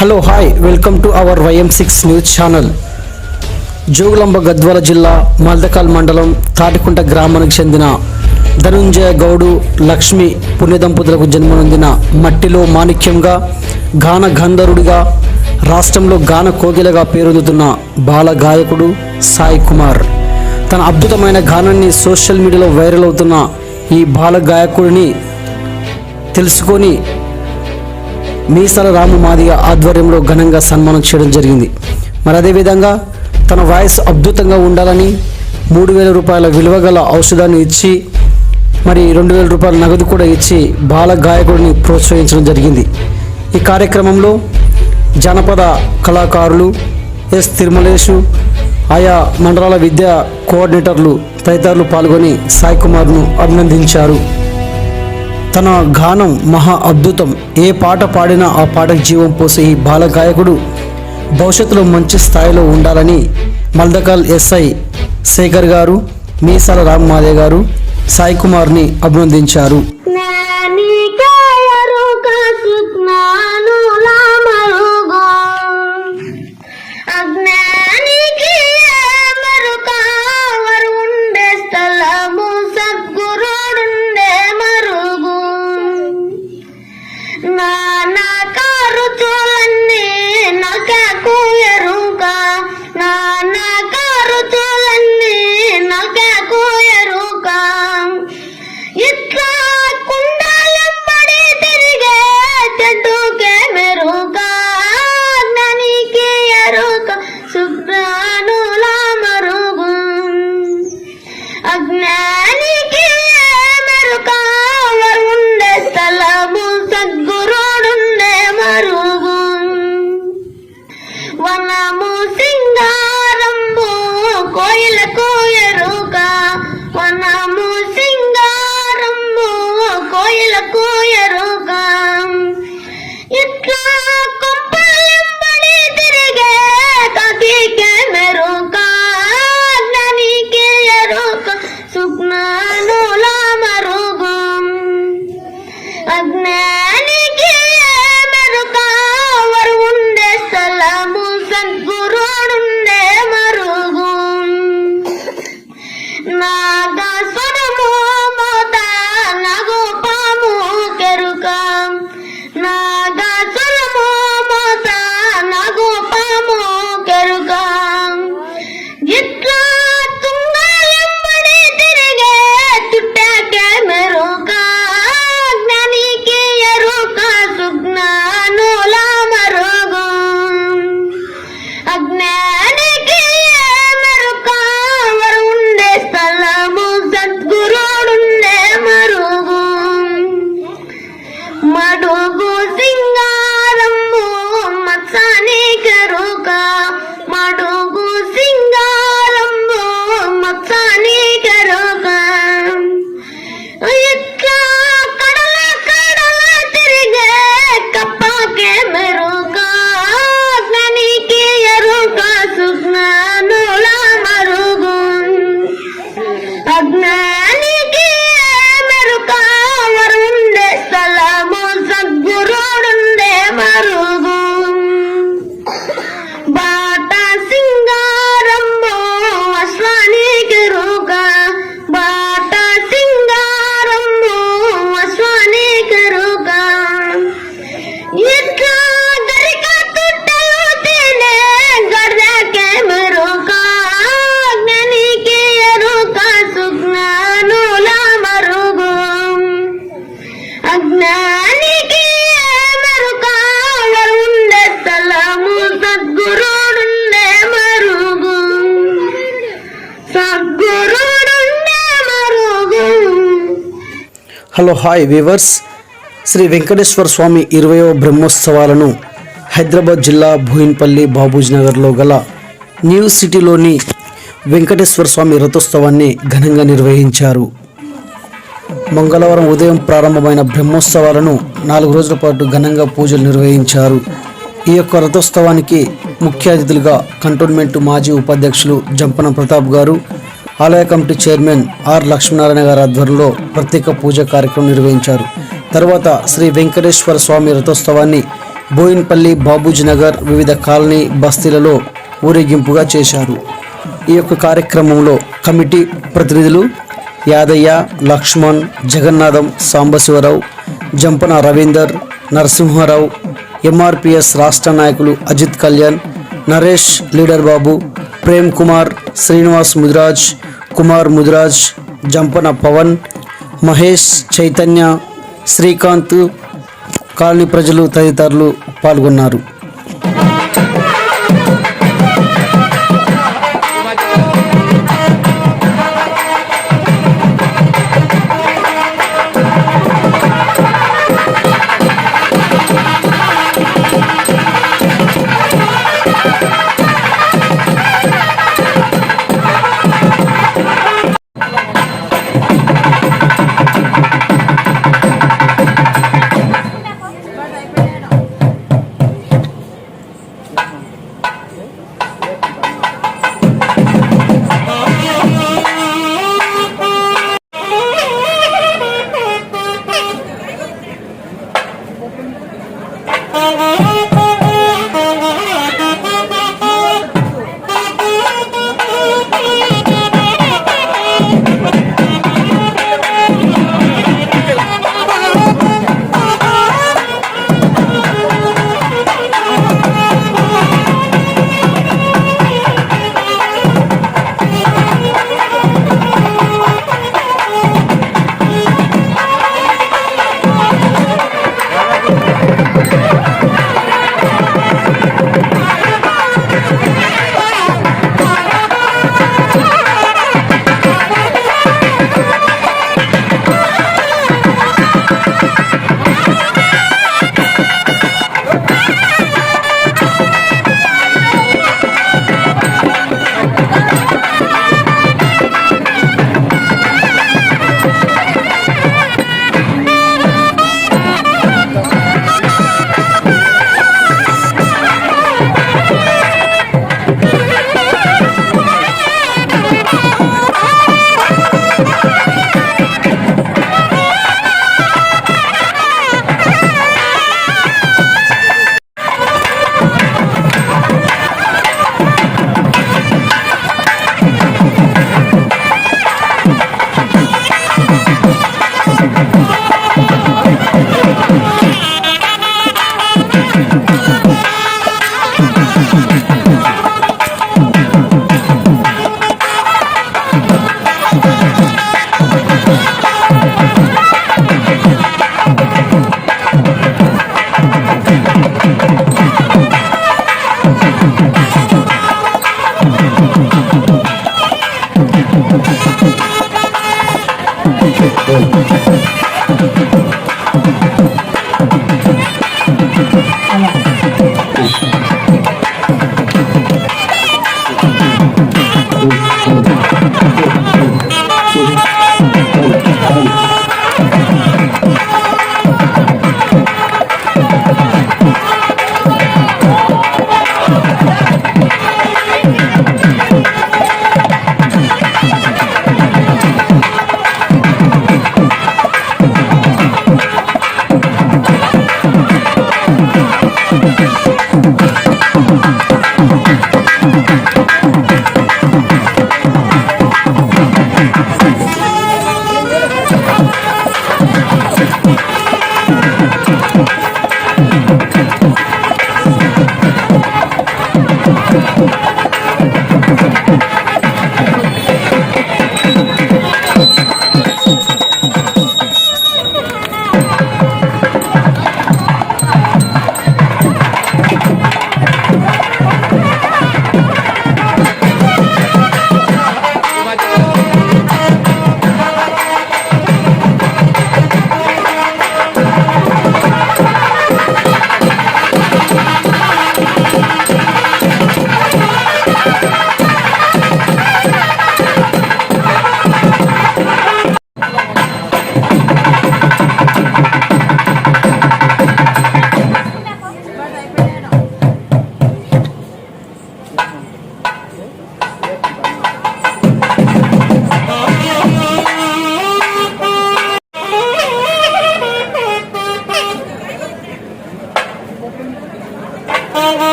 Hello hi welcome to our YM6 news channel. Jogulamba Gadwal జిల్లా మల్దకల్ మండలం తాటికుంట గ్రామానికి చెందిన ధనుంజయ గౌడు లక్ష్మి పుణ్య దంపతులకు జన్మనొందిన మట్టిలో మాణిక్యంగా గాన గంధర్వుడిగా రాష్ట్రంలో గాన కోగిలగా పేరొందుతున్న బాల గాయకుడు సాయి కుమార్. తన అద్భుతమైన గానాన్ని సోషల్ మీడియాలో వైరల్ అవుతున్న ఈ బాల గాయకుడిని తెలుసుకొని మీసాల రాము మాదిగ ఆధ్వర్యంలో ఘనంగా సన్మానం చేయడం జరిగింది. మరి అదేవిధంగా తన వాయిస్ అద్భుతంగా ఉండాలని 3,000 రూపాయల విలువ గల ఔషధాన్ని ఇచ్చి మరి 2,000 రూపాయల నగదు కూడా ఇచ్చి బాల గాయకుడిని ప్రోత్సహించడం జరిగింది. ఈ కార్యక్రమంలో జానపద కళాకారులు ఎస్ తిరుమలేషు, ఆయా మండలాల విద్యా కోఆర్డినేటర్లు తదితరులు పాల్గొని సాయి కుమార్ను అభినందించారు. తన గానం మహా అద్భుతం. ఏ పాట పాడినా ఆ పాటకు జీవం పోసే ఈ బాల గాయకుడు భవిష్యత్తులో మంచి స్థాయిలో ఉండాలని మల్దకల్ ఎస్ఐ శేఖర్ గారు, మీసాల రామ్మాదే గారు సాయి కుమార్ని అభినందించారు. Hello hi viewers. Shri Venkateswara Swamy 20వ బ్రహ్మోత్సవాలను హైదరాబాద్ జిల్లా బోయిన్పల్లి బాబూజీ నగర్లో గల న్యూ సిటీలోని వెంకటేశ్వర స్వామి రథోత్సవాన్ని ఘనంగా నిర్వహించారు. మంగళవారం ఉదయం ప్రారంభమైన బ్రహ్మోత్సవాలను 4 రోజుల పాటు ఘనంగా పూజలు నిర్వహించారు. ఈ యొక్క రథోత్సవానికి ముఖ్య అతిథులుగా కంటోన్మెంట్ మాజీ ఉపాధ్యక్షులు జంపన ప్రతాప్ గారు, ఆలయ కమిటీ చైర్మన్ ఆర్ లక్ష్మీనారాయణ గారి ఆధ్వర్యంలో ప్రత్యేక పూజ కార్యక్రమం నిర్వహించారు. తర్వాత శ్రీ వెంకటేశ్వర స్వామి రథోత్సవాన్ని బోయిన్పల్లి, బాబూజీ నగర్, వివిధ కాలనీ బస్తీలలో ఊరేగింపుగా చేశారు. ఈ యొక్క కార్యక్రమంలో కమిటీ ప్రతినిధులు యాదయ్య, లక్ష్మణ్, జగన్నాథం, సాంబశివరావు, జంపన రవీందర్, నరసింహారావు, ఎంఆర్పిఎస్ రాష్ట్ర నాయకులు అజిత్ కళ్యాణ్, నరేష్, లీడర్ బాబు, ప్రేమ్ కుమార్, శ్రీనివాస్ ముదిరాజ్, కుమార్ ముదిరాజ్, జంపన పవన్, మహేష్, చైతన్య, శ్రీకాంత్, కాలనీ ప్రజలు తదితరులు పాల్గొన్నారు.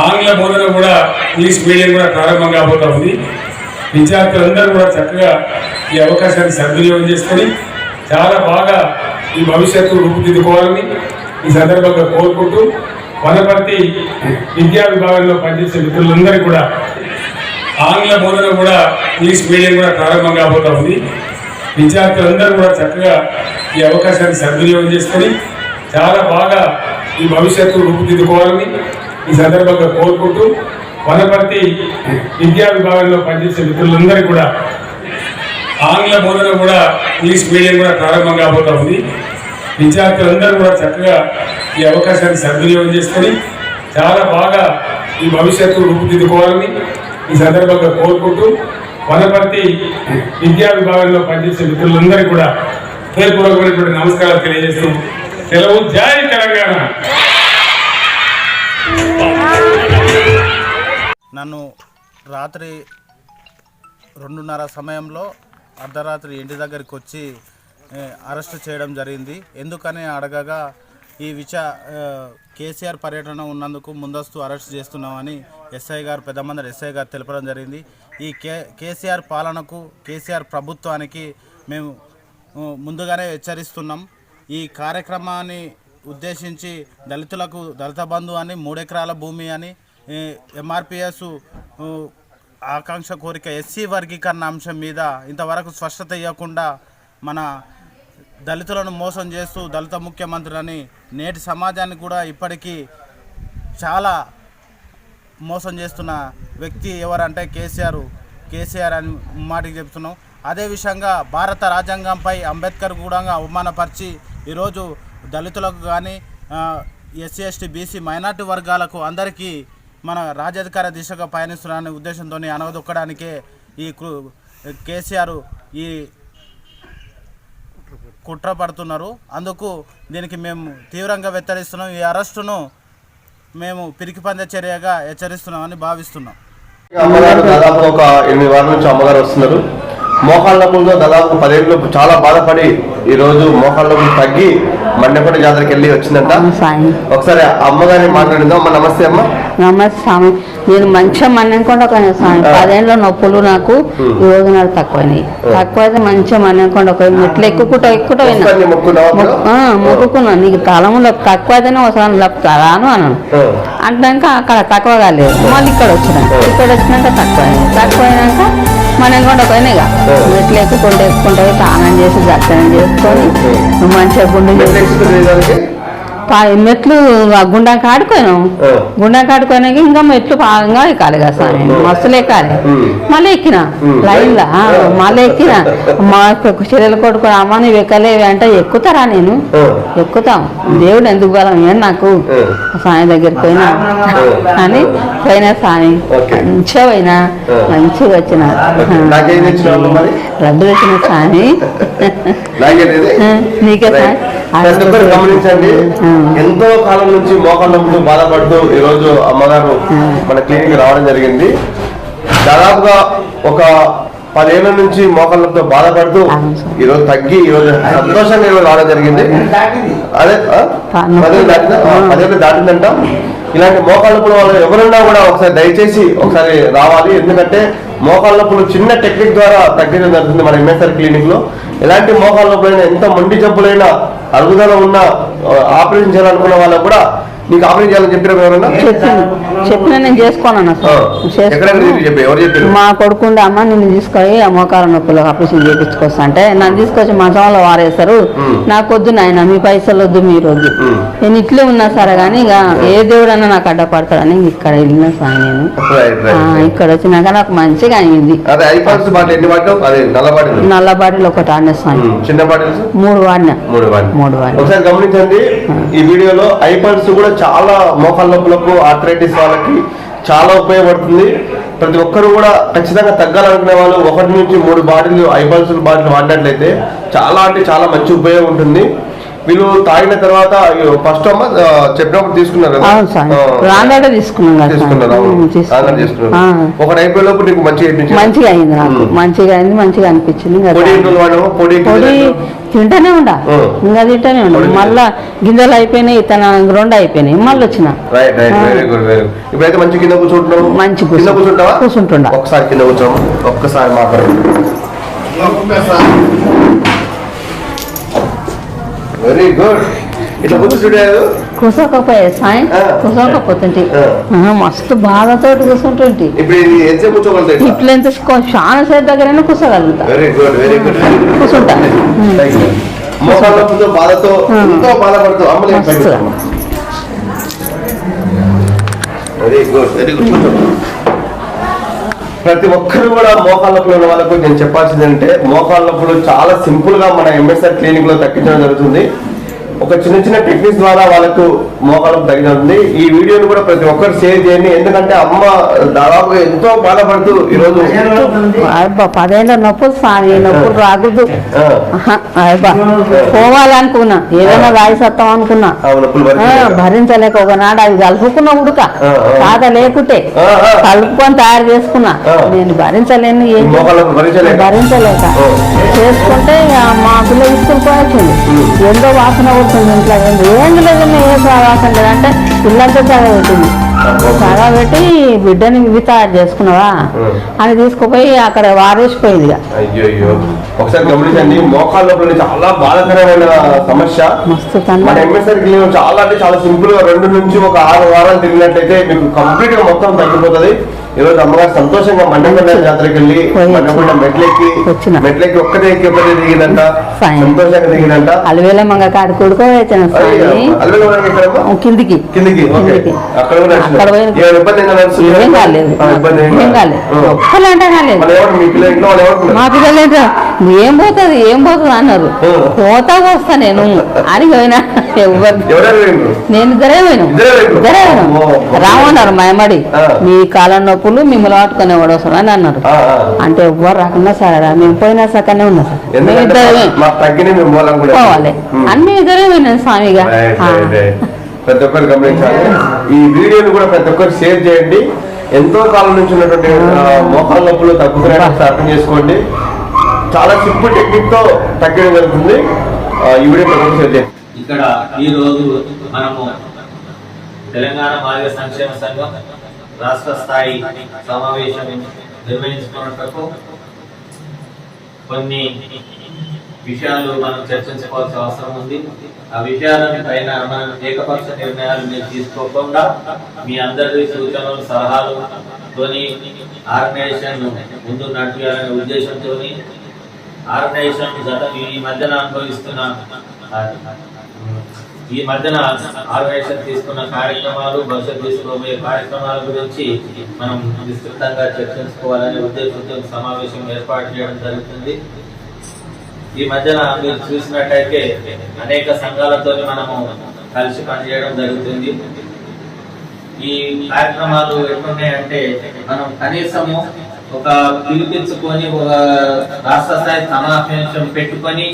ఆంగ్ల బోధన కూడా ఇంగ్లీష్ మీడియం కూడా ప్రారంభం కాబోతా ఉంది. విద్యార్థులందరూ కూడా చక్కగా ఈ అవకాశాన్ని సద్వినియోగం చేసుకొని చాలా బాగా ఈ భవిష్యత్తు రూపుదిద్దుకోవాలని ఈ సందర్భంగా కోరుకుంటూ వనపర్తి విద్యా విభాగంలో పనిచేసే మిత్రులందరికీ కూడా ఆంగ్ల బోధన కూడా ఇంగ్లీష్ మీడియం కూడా ప్రారంభం కాబోతా ఉంది. విద్యార్థులందరూ కూడా చక్కగా ఈ అవకాశాన్ని సద్వినియోగం చేసుకొని చాలా బాగా ఈ భవిష్యత్తు రూపుదిద్దుకోవాలని ఈ సందర్భంగా కోరుకుంటూ వనపర్తి విద్యా విభాగంలో పనిచేసే మిత్రులందరికీ కూడా ఆంగ్ల బోధన కూడా ఇంగ్లీష్ మీడియం కూడా ప్రారంభం కాబోతా ఉంది. విద్యార్థులందరూ కూడా చక్కగా ఈ అవకాశాన్ని సద్వినియోగం చేసుకొని చాలా బాగా ఈ భవిష్యత్తు రూపుదిద్దుకోవాలని ఈ సందర్భంగా కోరుకుంటూ వనపర్తి విద్యా విభాగంలో పనిచేసే మిత్రులందరికీ కూడా హృదయపూర్వకమైనటువంటి నమస్కారాలు తెలియజేస్తూ సెలవు. జై తెలంగాణ. నన్ను రాత్రి 2:30 సమయంలో అర్ధరాత్రి ఇంటి దగ్గరికి వచ్చి అరెస్ట్ చేయడం జరిగింది. ఎందుకని అడగగా ఈ కేసీఆర్ పర్యటన ఉన్నందుకు ముందస్తు అరెస్ట్ చేస్తున్నామని ఎస్ఐ గారు పెద్దమందరి ఎస్ఐ గారు తెలపడం జరిగింది. ఈ కేసీఆర్ పాలనకు కేసీఆర్ ప్రభుత్వానికి మేము ముందుగానే హెచ్చరిస్తున్నాం. ఈ కార్యక్రమాన్ని ఉద్దేశించి దళితులకు దళిత బంధు అని 3 ఎకరాల భూమి అని ఎంఆర్పిఎస్ ఆకాంక్ష కోరిక ఎస్సీ వర్గీకరణ అంశం మీద ఇంతవరకు స్పష్టత ఇవ్వకుండా మన దళితులను మోసం చేస్తూ దళిత ముఖ్యమంత్రి అని నేటి సమాజాన్ని కూడా ఇప్పటికీ చాలా మోసం చేస్తున్న వ్యక్తి ఎవరంటే కేసీఆర్ అని మాటికి చెప్తున్నాం. అదే విషయంగా భారత రాజ్యాంగంపై అంబేద్కర్ కూడా అవమానపరిచి ఈరోజు దళితులకు కానీ ఎస్సీ ఎస్టీ బీసీ మైనార్టీ వర్గాలకు అందరికీ మన రాజ్యాధికార దిశగా పయనిస్తున్నారనే ఉద్దేశంతో అనగదొక్కడానికే ఈ కేసీఆర్ ఈ కుట్ర పడుతున్నారు. అందుకు దీనికి మేము తీవ్రంగా వ్యతిరేకిస్తున్నాం. ఈ అరెస్టును మేము పిరికిపందే చర్యగా హెచ్చరిస్తున్నామని భావిస్తున్నాం. అమ్మగారు దాదాపు ఒక 8 వారాల నుంచి అమ్మగారు వస్తున్నారు. మోకాళ్ళ నొప్పులతో దాదాపు 10 ఏళ్ళు చాలా బాధపడి ఈ రోజు మోకాళ్ళ నొప్పులు తగ్గి మండపేట జాతరకి వెళ్ళి వచ్చిందంట. ఒకసారి అమ్మగారిని మాట్లాడిందాం. అమ్మ నమస్తే. అమ్మ నమస్తే స్వామి. నేను మంచిగా మన్నెంకొండ పోయినా స్వామి. 10 ఏళ్ళ నొప్పులు నాకు ఈ రోజు నాకు తక్కువైనాయి. తక్కువైతే మంచిగా మన్నెంకొండ పోయి మెట్లు ఎక్కుకుంటా మొక్కుకున్నా. నీకు తలములో తక్కువ అయితేనే ఒకసారి రాను అన్నాను. అంటాక అక్కడ తక్కువ కాలేదు. మళ్ళీ ఇక్కడ వచ్చినాక తక్కువైనాక మన్నెంకొండ పోయినాయిగా మెట్లు ఎక్కుకుంటూ స్నానం చేసి దర్శనం చేసుకొని మంచిగా గుండె మెట్లు గుండాకి ఆడుకోయినాం. గుండాకి ఆడుకోయినాక ఇంకా మెట్లు బాగా ఎక్కాలి కదా సార్. మస్తులు ఎక్కాలి. మళ్ళీ ఎక్కిన లైన్లో మళ్ళీ ఎక్కిన మా చర్యలు కొట్టుకుని అమ్మ నువ్వు ఎక్కలేవి అంటే ఎక్కుతారా? నేను ఎక్కుతాం. దేవుడు ఎందుకు బలం అని నాకు సాయం దగ్గరికి పోయినా అని పోయినా సాయం మంచిగా పోయినా మంచిగా వచ్చిన లడ్డు తెచ్చిన సాయి నీకే సాయం. గమనించండి, ఎంతో కాలం నుంచి మోకాళ్ళ నొప్పులు బాధపడుతూ ఈ రోజు అమ్మగారు మన క్లినిక్ రావడం జరిగింది. దాదాపుగా ఒక 10 ఏళ్ల నుంచి మోకాళ్ళ నొప్పితో బాధపడుతూ ఈ రోజు తగ్గి ఈ రోజు సంతోషంగా ఈరోజు రావడం జరిగింది. అదే 10 ఏళ్ళు దాటిందంట. ఇలాంటి మోకాళ్ళ నొప్పుల వాళ్ళు ఎవరున్నా కూడా ఒకసారి దయచేసి ఒకసారి రావాలి. ఎందుకంటే మోకాళ్ళ నొప్పులు చిన్న టెక్నిక్ ద్వారా తగ్గడం జరుగుతుంది మన ఎంఎస్ఆర్ క్లినిక్ లో. ఎలాంటి మోకాళ్ళ నొప్పులైనా, ఎంత మొండి జబ్బులైనా, అరుగుదల ఉన్న ఆపరేషన్ చేయాలనుకున్న వాళ్ళకు కూడా నీకు ఆపరేషన్ చేయాలని చెప్పిన ఎవరన్నా చెప్పిన నేను చేసుకోను. మా కొడుకుండే అమ్మ నిన్ను తీసుకొని మోకాల నొప్పులు ఆపరేషన్ చేయించుకొస్తా అంటే నన్ను తీసుకొచ్చి మంచంలో వారేస్తారు. నాకు వద్దు నాయన, మీ పైసలు వద్దు, మీరు వద్దు, నేను ఇట్లే ఉన్నా సరే కానీ ఇక ఏ దేవుడన్నా నాకు అడ్డపడతాడని ఇక్కడ వెళ్ళిన సార్. నేను ఇక్కడ వచ్చినాక నాకు మంచిగా అయింది. నల్ల బాటిల్ ఒకటి ఆడేస్తాను, 3 వాడినా. ఒకసారి గమనించండి, ఈ వీడియోలో ఐపల్స్ కూడా చాలా మోకాళ్ళ నొప్పులకు, ఆర్థరైటిస్ వాళ్ళకి చాలా ఉపయోగపడుతుంది. ప్రతి ఒక్కరు కూడా ఖచ్చితంగా తగ్గాలనుకునే వాళ్ళు 1 నుంచి 3 బాటిల్ ఐపల్స్ బాటిల్ వాడినట్లయితే చాలా అంటే చాలా మంచి ఉపయోగం ఉంటుంది. వీళ్ళు తాగిన తర్వాత ఫస్ట్ అమ్మ చెప్పినప్పుడు తీసుకున్నారు కదా, ఒకటి అయిపోయేలోపు నీకు మంచిగా అయింది. నాకు మంచిగా అయింది, మంచిగా అనిపించింది. పొడి తింటానే ఉండా, ఇంకా తింటానే ఉండ. మళ్ళా గింజలు అయిపోయినాయి, తన 2 అయిపోయినాయి, మళ్ళీ వచ్చిన. ఇప్పుడైతే మంచి కింద కూర్చుంటున్నావు. మంచి కూర్చుంటుండా. ఒకసారి కింద కూర్చోము, ఒక్కసారి మాట్లాడు. Very good. ఇట్లా కూర్చోకపోయే సాయం, కూర్చోకపోతుంటే మస్తు బాధతో కూర్చుంటుంటే. ఇట్లా ఎంత చాలా సేపు దగ్గరైనా కూర్చోగలుగుతా. కూర్చుంటా. బాధతో వెరీ గుడ్, వెరీ గుడ్. ప్రతి ఒక్కరు కూడా మోకాళ్ళ నొప్పులు ఉన్న వాళ్ళకు నేను చెప్పాల్సింది అంటే, మోకాళ్ళ నొప్పులు చాలా సింపుల్ గా మన ఎంఎస్ఆర్ క్లినిక్ లో తగ్గించడం జరుగుతుంది. ఒక చిన్న చిన్న టెక్నిక్స్ ద్వారా వాళ్ళకు మోకాళ్ళకు తగ్గుతుంది. ఈ వీడియోని కూడా ప్రతి ఒక్కరు షేర్ చేయండి. ఎందుకంటే అమ్మ దాదాపుగా ఎంతో బాధపడుతూ ఈ రోజు 10 ఏళ్ళ నొప్పులు సాగి నొప్పులు రాకూడదు పోవాలనుకున్నా, ఏదైనా రాయి సత్తాం అనుకున్నా, భరించలేక ఒకనాడు అవి కలుపుకున్న ఉడక కాద లేకుంటే కలుపుకొని తయారు చేసుకున్నా. నేను భరించలేను, భరించలేక చేసుకుంటే మా పిల్ల స్కూల్ పోయొచ్చింది. ఎంతో వాసన ఇంట్లో ఏం లేదు, ఏ వాసన లేదంటే పిల్లలతో చదవబెట్టింది. చదవబెట్టి బిడ్డని ఇవి తయారు చేసుకున్నావా అని తీసుకుపోయి అక్కడ వారేసిపోయింది. అయ్యో, ఒకసారి గమనించండి, మోకాళ్ళ నొప్పులు చాలా బాధాకరమైన సమస్య. మన ఎంఎస్ఆర్ క్లినిక్ చాలా అంటే చాలా సింపుల్ గా 2 నుంచి 6 వారాలు తిరిగినట్లయితే మీకు కంప్లీట్ గా మొత్తం తగ్గిపోతుంది. ఈరోజు అమ్మగారు సంతోషంగా మండపల్లి జాతరకి వెళ్ళి మండపల్లి మెట్లెక్కి ఒక్కటే ఎక్కి ఒక్కటే దిగిందంట, సంతోషంగా దిగిందంట. అలవేల మంగ కాడి కొడుకో కిందికి కిందికి అక్కడ కూడా ఇబ్బంది ఏం కాలేదు, ఏం కాలేదు, ఒక్కలంటే కాలేదు. మా పిల్లలు ఏం పోతుంది అన్నారు. పోతా వస్తా నేను అని పోయినా, నేను ఇద్దరే పోయినాం. రామన్నారు మాయమడి, మీ కాలం నొప్పులు మిమ్మల్ని పట్టుకునే వాడు వస్తాడు అని అన్నారు. అంటే ఎవ్వరు రాకుండా సరే మేము పోయినా సక్కనే ఉన్నా సార్, మేము ఇద్దరే పోవాలి అని మేము ఇద్దరే పోయినాం స్వామిగా. ప్రతి ఒక్కరు గమనించాలి. ఈ వీడియోని కూడా ప్రతి ఒక్కరు షేర్ చేయండి. ఎంతో కాలం నుంచి ఉన్నటువంటి మోకాళ్ళ నొప్పులు తగ్గుతున్నట్టు అర్థం చేసుకోండి. చాలా సింపుల్ టెక్నిక్ తో తగ్గడం జరుగుతుంది. ఈ వీడియో ప్రతి ఒక్కరు షేర్ చేయండి. ఇక్కడ ఈ రోజు మనము తెలంగాణ మాదిగ సంక్షేమ సంఘం రాష్ట్ర స్థాయి సమావేశం నిర్వహించుకున్నటకు కొన్ని విషయాలు మనం చర్చించుకోవాల్సిన అవసరం ఉంది. ఆ విషయాలను పైన మనం ఏకపక్ష నిర్ణయాలు మీరు తీసుకోకుండా మీ అందరి సూచనలు సలహాలుతోని ఆర్గనైజేషన్ ముందు నడిపించాలనే ఉద్దేశంతో ఆర్గనైజేషన్ ఈ మధ్యన ఆర్గనైజేషన్ తీసుకున్న కార్యక్రమాలు, భవిష్యత్తు తీసుకోబోయే కార్యక్రమాల గురించి మనం విస్తృతంగా చర్చించుకోవాలనే ఉద్దేశంతో సమావేశం ఏర్పాటు చేయడం జరుగుతుంది. ఈ మధ్యన మీరు చూసినట్టయితే అనేక సంఘాలతో మనము కలిసి పనిచేయడం జరుగుతుంది. ఈ కార్యక్రమాలు ఎట్లున్నాయంటే మనం కనీసము ఒక పిలిపించుకొని ఒక రాష్ట్ర స్థాయి సమావేశం పెట్టుకొని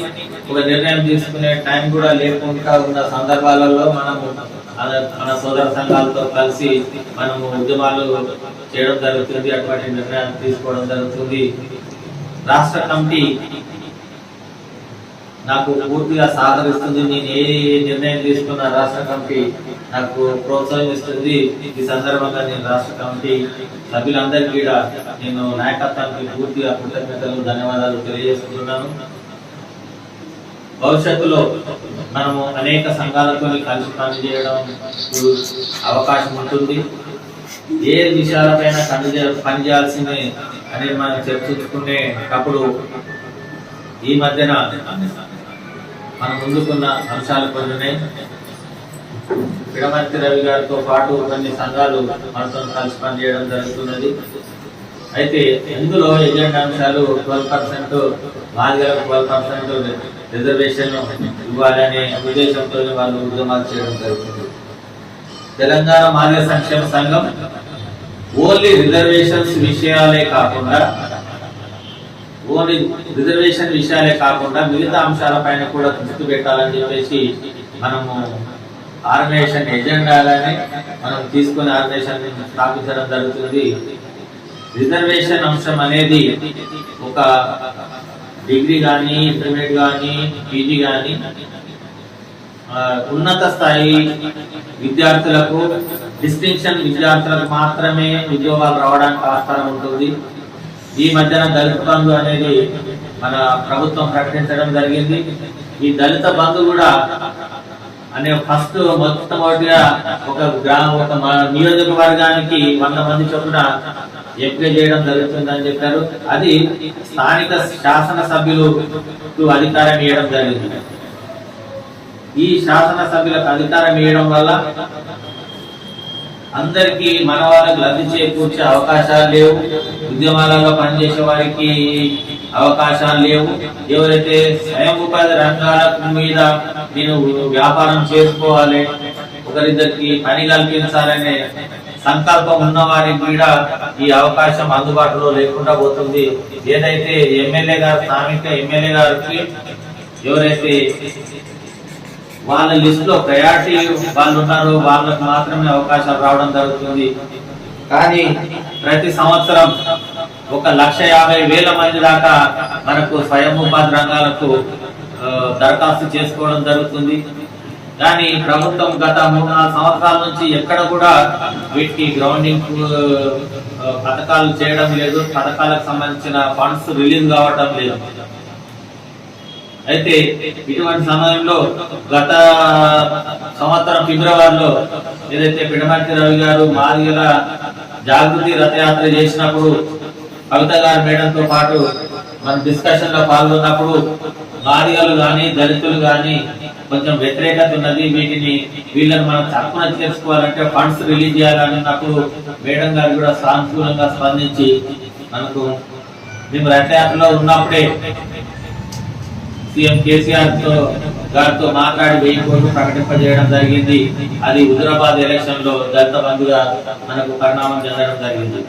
ఒక నిర్ణయం తీసుకునే టైం కూడా లేకుండా ఉన్న సందర్భాలలో మనము మన సోదర సంఘాలతో కలిసి మనము ఉద్యమాలు చేయడం జరుగుతుంది. అటువంటి నిర్ణయాలు తీసుకోవడం జరుగుతుంది. రాష్ట్ర కమిటీ నాకు పూర్తిగా సహకరిస్తుంది. నేను ఏ నిర్ణయం తీసుకున్న రాష్ట్ర కమిటీ నాకు ప్రోత్సహిస్తుంది. ఈ సందర్భంగా నేను రాష్ట్ర కమిటీ సభ్యులందరికీ కూడా నేను నాయకత్వానికి పూర్తిగా కృతజ్ఞతలు, ధన్యవాదాలు తెలియజేస్తున్నాను. భవిష్యత్తులో మనము అనేక సంఘాలతో కలిసి పనిచేయడం అవకాశం ఉంటుంది. ఏ విషయాలపైన పనిచేయాల్సింది అనేది మనం చర్చించుకునేటప్పుడు ఈ మధ్యన మనం ముందుకున్న అంశాలు కొన్ని పిడమర్తి రవి గారితో పాటు కొన్ని సంఘాలు మనతో కలిసి పనిచేయడం జరుగుతున్నది. అయితే ఇందులో ఎజెండా అంశాలు 12% మాదిగలకు 12% రిజర్వేషన్ ఇవ్వాలనే ఉద్దేశంతో వాళ్ళు ఉద్యమాలు చేయడం జరుగుతుంది. తెలంగాణ మాదిగ సంక్షేమ సంఘం ఓన్లీ రిజర్వేషన్ విషయాలే కాకుండా మిగతా అంశాలపైన కూడా దృష్టి పెట్టాలని చెప్పేసి మనము ఆర్గనైజేషన్ ఎజెండాగానే మనం తీసుకుని ఆర్గనైజేషన్ స్థాపించడం జరుగుతుంది. రిజర్వేషన్ అంశం అనేది ఒక డిగ్రీ కానీ, ఇంటర్మీడియట్ కానీ, పీజీ కానీ ఉన్నత స్థాయి విద్యార్థులకు, డిస్టింక్షన్ విద్యార్థులకు మాత్రమే ఉద్యోగాలు రావడానికి ఆస్కారం ఉంటుంది. ఈ మధ్యన దళిత బంధు అనేది మన ప్రభుత్వం ప్రకటించడం జరిగింది. ఈ దళిత బంధు కూడా అనే ఫస్ట్ మొట్టమొదటిగా ఒక నియోజకవర్గానికి 100 మంది చొప్పున ఎంపిక చేయడం జరుగుతుందని చెప్పారు. అది స్థానిక శాసనసభ్యులకు అధికారం ఇవ్వడం జరిగింది. ఈ శాసనసభ్యులకు అధికారం ఇవ్వడం వల్ల అందరికీ మన వాళ్ళకి లబ్ధి చేకూర్చే అవకాశాలు లేవు. ఉద్యమాలలో పనిచేసే వారికి అవకాశాలు లేవు. ఎవరైతే స్వయం ఉపాధి రంగాల మీద నేను వ్యాపారం చేసుకోవాలి, ఒకరిద్దరికి పని కల్పించాలనే సంకల్పం ఉన్న వారికి కూడా ఈ అవకాశం అందుబాటులో లేకుండా పోతుంది. ఏదైతే ఎమ్మెల్యే గారు, స్థానిక ఎమ్మెల్యే గారికి ఎవరైతే వాళ్ళ లిస్ట్ లో ప్రయారిటీ వాళ్ళు ఉన్నారో వాళ్ళకు మాత్రమే అవకాశాలు రావడం జరుగుతుంది. కానీ ప్రతి సంవత్సరం 1,50,000 మంది దాకా మనకు స్వయం ఉపాధి రంగాలకు దరఖాస్తు చేసుకోవడం జరుగుతుంది. కానీ ప్రభుత్వం గత 3-4 సంవత్సరాల నుంచి ఎక్కడ కూడా వీటికి గ్రౌండింగ్ పథకాలు చేయడం లేదు. పథకాలకు సంబంధించిన ఫండ్స్ రిలీజ్ కావడం లేదు. అయితే ఇటువంటి సమయంలో గత సంవత్సరం ఫిబ్రవరిలో ఏదైతే పిడమర్తి రవి గారు మాదిగల జాగృతి రథయాత్ర చేసినప్పుడు కవిత గారి మేడంతో పాటు మన డిస్కషన్ లో పాల్గొన్నప్పుడు మాదిగలు కానీ దళితులు కానీ కొంచెం వ్యతిరేకత ఉన్నది, వీళ్ళని మనం తక్కువ చేసుకోవాలంటే ఫండ్స్ రిలీజ్ చేయాలన్నప్పుడు మేడం గారు కూడా సానుకూలంగా స్పందించి మనకు మేము రథయాత్రలో ఉన్నప్పుడే సీఎం కేసీఆర్ గారితో మాట్లాడి 1000 కోట్లు ప్రకటింపజేయడం జరిగింది. అది హుజరాబాద్ ఎలక్షన్ లో దళిత బంధుగా మనకు పరిణామం చెందడం జరిగింది.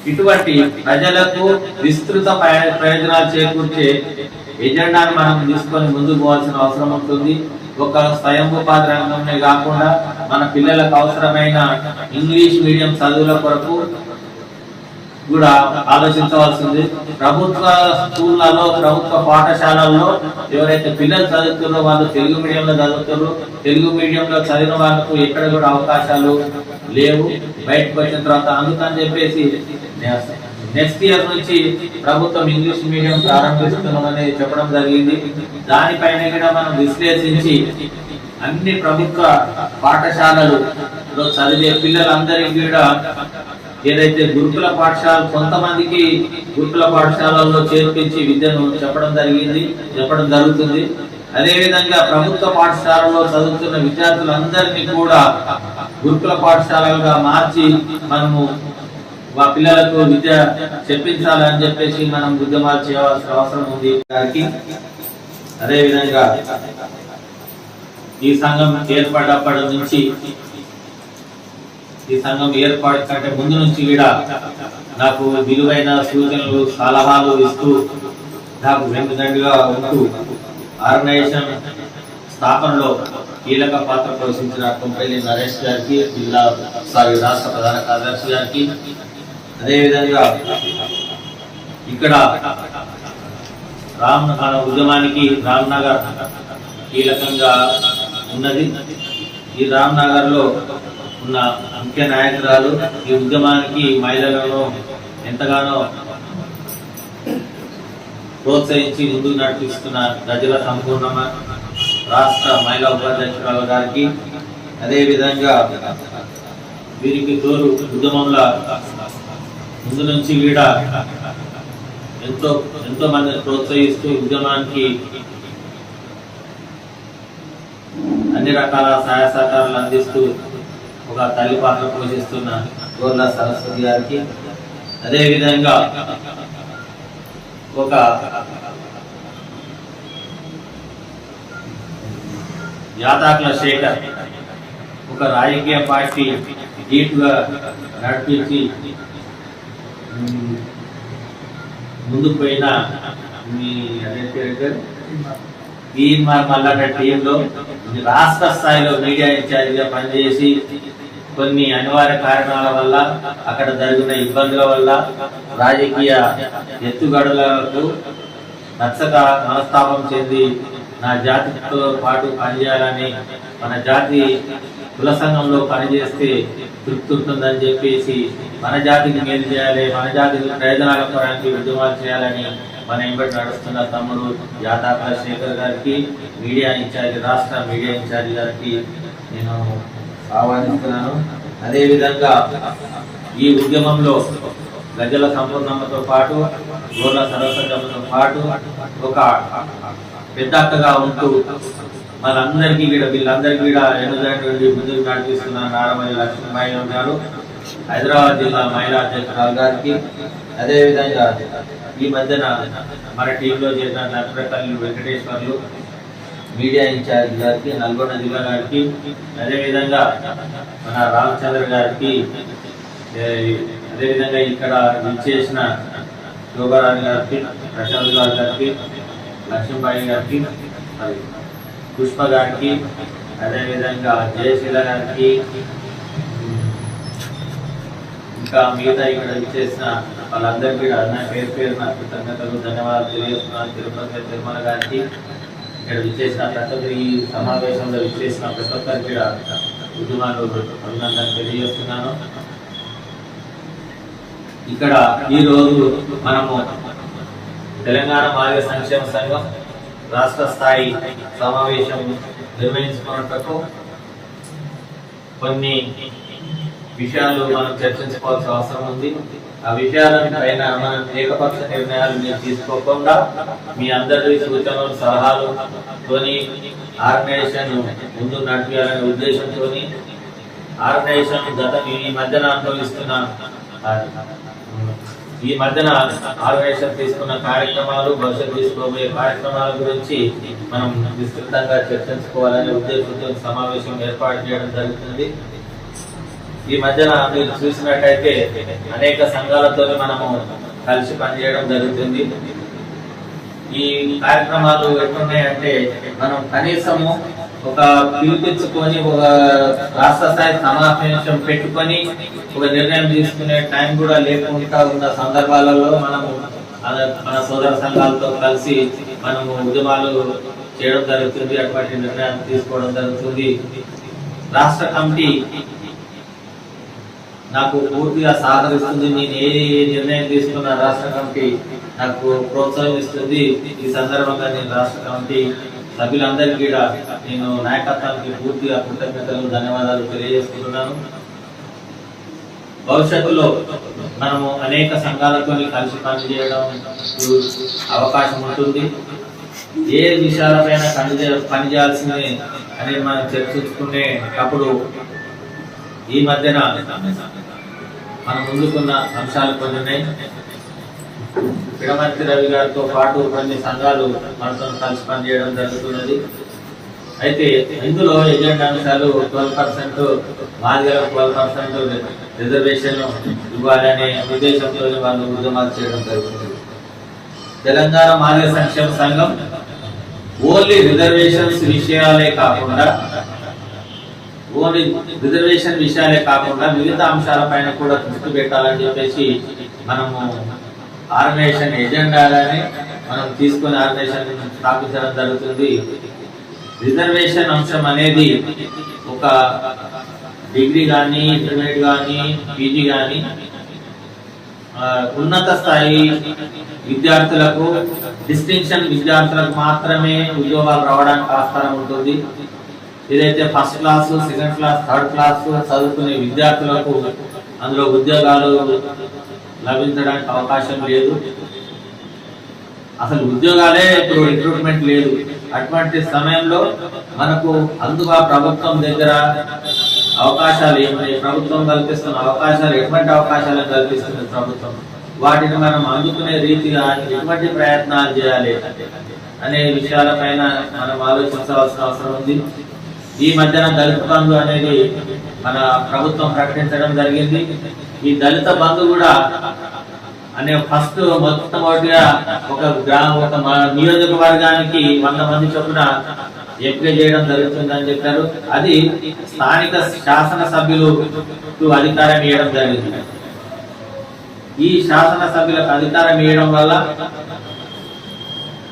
ఇటువంటి ప్రజలకు విస్తృత ప్రయోజనాలు చేకూర్చే ఎజెండాను మనం తీసుకొని ముందుకు పోవాల్సిన అవసరం ఉంటుంది. ఒక స్వయంభూపాధి రంగంలో కాకుండా మన పిల్లలకు అవసరమైన ఇంగ్లీష్ మీడియం చదువుల కొరకు కూడా ఆలోచించవలసింది. ప్రభుత్వ స్కూళ్లలో, ప్రభుత్వ పాఠశాలల్లో ఎవరైతే పిల్లలు చదువుతున్నారో వాళ్ళు తెలుగు మీడియంలో చదువుతారు. తెలుగు మీడియంలో చదివిన వాళ్ళకు ఎక్కడ కూడా అవకాశాలు లేవు బయటకు వచ్చిన తర్వాత. అందుకని చెప్పేసి నెక్స్ట్ ఇయర్ నుంచి ప్రభుత్వం ఇంగ్లీష్ మీడియం ప్రారంభిస్తున్నామని చెప్పడం జరిగింది. దానిపైన కూడా మనం విశ్లేషించి అన్ని ప్రభుత్వ పాఠశాలలలో చదివే పిల్లలందరికీ కూడా ఏదైతే గురుకుల పాఠశాల కొంతమందికి గురుకుల పాఠశాలల్లో చేర్పించి విద్యను చెప్పడం జరుగుతుంది. అదేవిధంగా ప్రభుత్వ పాఠశాలలో చదువుతున్న విద్యార్థులందరినీ కూడా గురుకుల పాఠశాలలుగా మార్చి మనము మా పిల్లలకు విద్య చెప్పించాలని చెప్పేసి మనం ఉద్యమాలు చేయవలసిన అవసరం ఉంది గారికి. అదేవిధంగా ఈ సంఘం ఏర్పడినప్పటి నుంచి, ఈ సంఘం ఏర్పాటు కంటే ముందు నుంచి కూడా నాకు విలువైన సూచనలు, సలహాలు ఇస్తూ నాకు వెన్నుదండుగా ఉంటూ ఆర్గనైజేషన్ స్థాపనలో కీలక పాత్ర పోషించిన కొంపల్లి నరేష్ గారికి, రాష్ట్ర ప్రధాన కార్యదర్శి గారికి, అదేవిధంగా ఇక్కడ మన ఉద్యమానికి రామ్నగర్ కీలకంగా ఉన్నది. ఈ రామ్నగర్ లో ఉన్న ముఖ్య నాయకురాలు ఈ ఉద్యమానికి మహిళలను ఎంతగానో ప్రోత్సహించి ముందుకు నడిపిస్తున్న గజల సంపూర్ణమ రాష్ట్ర మహిళా ఉపాధ్యక్షురాలు గారికి, అదేవిధంగా వీరికి తోడు ఉద్యమంలో ముందు నుంచి కూడా ఎంతో మందిని ప్రోత్సహిస్తూ ఉద్యమానికి అన్ని రకాల సహాయ సహకారాలు అందిస్తూ ఒక తల్లి పాత్ర పోషిస్తున్న గోర్ల సరస్వతి గారికి, అదేవిధంగా ఒక యాదాకుల శేఖర్ ఒక రాజకీయ పార్టీ ధీటుగా నడిపించి ముందుకు పోయిన మల్లన్న టీంలో రాష్ట్ర స్థాయిలో మీడియా ఇన్ఛార్జిగా పనిచేసి కొన్ని అనివార్య కారణాల వల్ల, అక్కడ జరిగిన ఇబ్బందుల వల్ల, రాజకీయ ఎత్తుగడలకు నచ్చక మనస్తాపం చెంది నా జాతితో పాటు పనిచేయాలని, మన జాతి కుల సంఘంలో పనిచేస్తే తృప్తి ఉంటుందని చెప్పేసి మన జాతికి మేలు చేయాలి, మన జాతికి ప్రయోజనాల కొరకు ఉద్యమాలు చేయాలని మన ఎంబడి నడుస్తున్న తమ్ముడు యాదాకుల శేఖర్ గారికి, మీడియా ఇన్ఛార్జి, రాష్ట్ర మీడియా ఇన్ఛార్జి గారికి నేను ఆహ్వానిస్తున్నాను. అదేవిధంగా ఈ ఉద్యమంలో గజల సంపూర్ణమ్మతో పాటు, గోర్ల సరస్వతమ్మతో పాటు ఒక పెద్ద అక్కగా ఉంటూ మనందరికీ కూడా వీళ్ళందరికీ కూడా ఎన్నుదండి ముందుకు నడిపిస్తున్న నారమల్లి లక్ష్మీబాయి గారు, హైదరాబాద్ జిల్లా మహిళా అధ్యక్షురాలు గారికి, అదేవిధంగా ఈ మధ్యన మన టీంలో చేసిన నర్సరపల్లి వెంకటేశ్వర్లు మీడియా ఇన్ఛార్జ్ గారికి, నల్గొండ జిల్లా గారికి, అదేవిధంగా మన రామచంద్ర గారికి, అదేవిధంగా ఇక్కడ విచ్చేసిన శోభారాణి గారికి, ప్రశాంత్ గారికి, లక్ష్మీబాయి గారికి, పుష్ప గారికి, అదేవిధంగా జయశీల గారికి, ఇంకా మిగతా ఇక్కడ విచ్చేసిన వాళ్ళందరికీ పేరు పేరున కృతజ్ఞతలు, ధన్యవాదాలు తెలియజేస్తున్నాను. తిరుపతి తిరుమల గారికి, ఇక్కడ విచ్చేసిన ప్రతి ఒక్కరి, ఈ సమావేశంలో విచ్చేసిన ప్రతి ఒక్కరికి ఉద్యమాలు అభినందన తెలియజేస్తున్నాను. ఇక్కడ ఈరోజు మనము తెలంగాణ మాదిగ సంక్షేమ సంఘం రాష్ట్ర స్థాయి సమావేశం నిర్వహించుకున్నట్టు కొన్ని విషయాలు మనం చర్చించుకోవాల్సిన అవసరం ఉంది. ఆ విషయాలపైన మనం ఏకపక్ష నిర్ణయాలు మీరు తీసుకోకుండా మీ అందరి సూచనలు సలహాలతోని ఆర్గనైజేషన్ ముందు నడిపించాలనే ఉద్దేశంతో ఆర్గనైజేషన్ ఈ మధ్యన అనుభవిస్తున్న ఆర్గనైజేషన్ తీసుకున్న కార్యక్రమాలు, భవిష్యత్తు తీసుకోబోయే కార్యక్రమాల గురించి మనం విస్తృతంగా చర్చించుకోవాలనే ఉద్దేశంతో సమావేశం ఏర్పాటు చేయడం జరుగుతుంది. ఈ మధ్యన మీరు చూసినట్టయితే అనేక సంఘాలతో మనము కలిసి పనిచేయడం జరుగుతుంది. ఈ కార్యక్రమాలు ఎట్లున్నాయంటే మనం కనీసము ఒక పిలిపించుకొని ఒక రాష్ట్ర స్థాయి సమావేశం పెట్టుకొని ఒక నిర్ణయం తీసుకునే టైం కూడా లేకుండా ఉన్న సందర్భాలలో మనము మన సోదర సంఘాలతో కలిసి మనము ఉద్యమాలు చేయడం జరుగుతుంది. అటువంటి నిర్ణయాలు తీసుకోవడం జరుగుతుంది. రాష్ట్ర కమిటీ నాకు పూర్తిగా సహకరిస్తుంది. నేను ఏ నిర్ణయం తీసుకున్న రాష్ట్ర కమిటీ నాకు ప్రోత్సహిస్తుంది. ఈ సందర్భంగా నేను రాష్ట్ర కమిటీ సభ్యులందరికీ కూడా నేను నాయకత్వానికి పూర్తిగా కృతజ్ఞతలు, ధన్యవాదాలు తెలియజేస్తున్నాను. భవిష్యత్తులో మనము అనేక సంఘాలతో కలిసి పనిచేయడం అవకాశం ఉంటుంది. ఏ విషయాలపైన పనిచేయాల్సింది అనేది మనం చర్చించుకునేటప్పుడు ఈ మధ్యన మనం ముందుకున్న అంశాలు కొన్ని ఉన్నాయి. పిడమర్తి రవి గారితో పాటు కొన్ని సంఘాలు మనతో కలిసి పనిచేయడం జరుగుతున్నది. అయితే ఇందులో ఎజెండా అంశాలు 12%, మాదిగల 12% రిజర్వేషన్ ఇవ్వాలనే ఉద్దేశంతో వాళ్ళు ఉద్యమాలు చేయడం జరుగుతుంది. తెలంగాణ మాదిగ సంక్షేమ సంఘం ఓన్లీ రిజర్వేషన్స్ విషయాలే కాకుండా వివిధ అంశాలపైన కూడా దృష్టి పెట్టాలని చెప్పేసి మనము ఆర్గనైజేషన్ ఎజెండాగానే మనం తీసుకుని ఆర్గనైజేషన్ స్థాపించడం జరుగుతుంది. రిజర్వేషన్ అంశం అనేది ఒక డిగ్రీ కానీ, ఇంటర్మీడియట్ కానీ, పీజీ కానీ ఉన్నత స్థాయి విద్యార్థులకు, డిస్టింక్షన్ విద్యార్థులకు మాత్రమే ఉద్యోగాలు రావడానికి ఆస్కారం ఉంటుంది. ఏదైతే first class, second class, third class చదువుకునే విద్యార్థులకు అందులో ఉద్యోగాలు లభించడానికి అవకాశం లేదు. అసలు ఉద్యోగాలే ఇప్పుడు రిక్రూట్మెంట్ లేదు. అటువంటి సమయంలో మనకు ప్రభుత్వం దగ్గర అవకాశాలు ఏమని, ప్రభుత్వం కల్పిస్తున్న అవకాశాలు ఎటువంటి అవకాశాలను కల్పిస్తుంది ప్రభుత్వం, వాటిని మనం అందుకునే రీతిగా ఎటువంటి ప్రయత్నాలు చేయాలి అనే విషయాలపైన మనం ఆలోచించవలసిన అవసరం ఉంది. ఈ మధ్యన దళిత బంధు అనేది మన ప్రభుత్వం ప్రకటించడం జరిగింది. ఈ దళిత బంధు కూడా అనే మొట్టమొదటిగా ఒక నియోజకవర్గానికి 100 మంది చొప్పున ఎంపిక చేయడం జరుగుతుందని చెప్పారు. అది స్థానిక శాసనసభ్యులకు అధికారం ఇవ్వడం జరిగింది. ఈ శాసనసభ్యులకు అధికారం ఇవ్వడం వల్ల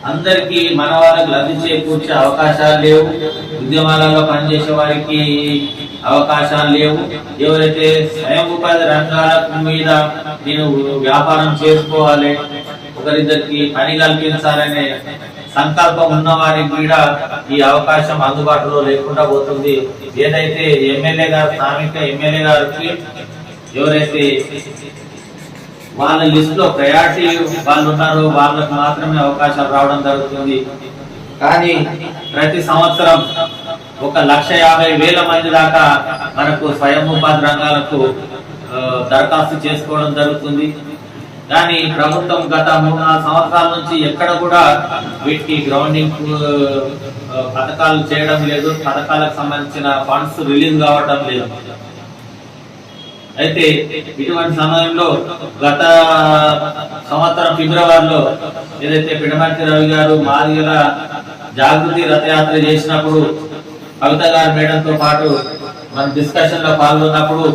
అందరికీ మన వాళ్ళకి లబ్ధి చేకూర్చే అవకాశాలు లేవు. ఉద్యమాలలో పనిచేసే వారికి అవకాశాలు లేవు. ఎవరైతే స్వయం ఉపాధి రంగాల మీద నేను వ్యాపారం చేసుకోవాలి, ఒకరిద్దరికి పని కల్పించాలనే సంకల్పం ఉన్న వారికి కూడా ఈ అవకాశం అందుబాటులో లేకుండా పోతుంది. ఏదైతే ఎమ్మెల్యే గారు, స్థానిక ఎమ్మెల్యే గారికి ఎవరైతే వాళ్ళ లిస్ట్ లో ప్రయారిటీ వాళ్ళు ఉన్నారో వాళ్ళకు మాత్రమే అవకాశాలు రావడం జరుగుతుంది. కానీ ప్రతి సంవత్సరం 1,50,000 మంది దాకా మనకు స్వయం ఉపాధి రంగాలకు దరఖాస్తు చేసుకోవడం జరుగుతుంది. కానీ ప్రభుత్వం గత 3-4 సంవత్సరాల నుంచి ఎక్కడ కూడా వీటికి గ్రౌండింగ్ పథకాలు చేయడం లేదు. పథకాలకు సంబంధించిన ఫండ్స్ రిలీజ్ కావడం లేదు. అయితే ఇటువంటి సమయంలో గత సంవత్సరం ఫిబ్రవరిలో ఏదైతే పిడమర్తి రవి గారు మాదిగల జాగృతి రథయాత్ర చేసినప్పుడు కవిత గారి మేడంతో పాటు మన డిస్కషన్ లో పాల్గొన్నప్పుడు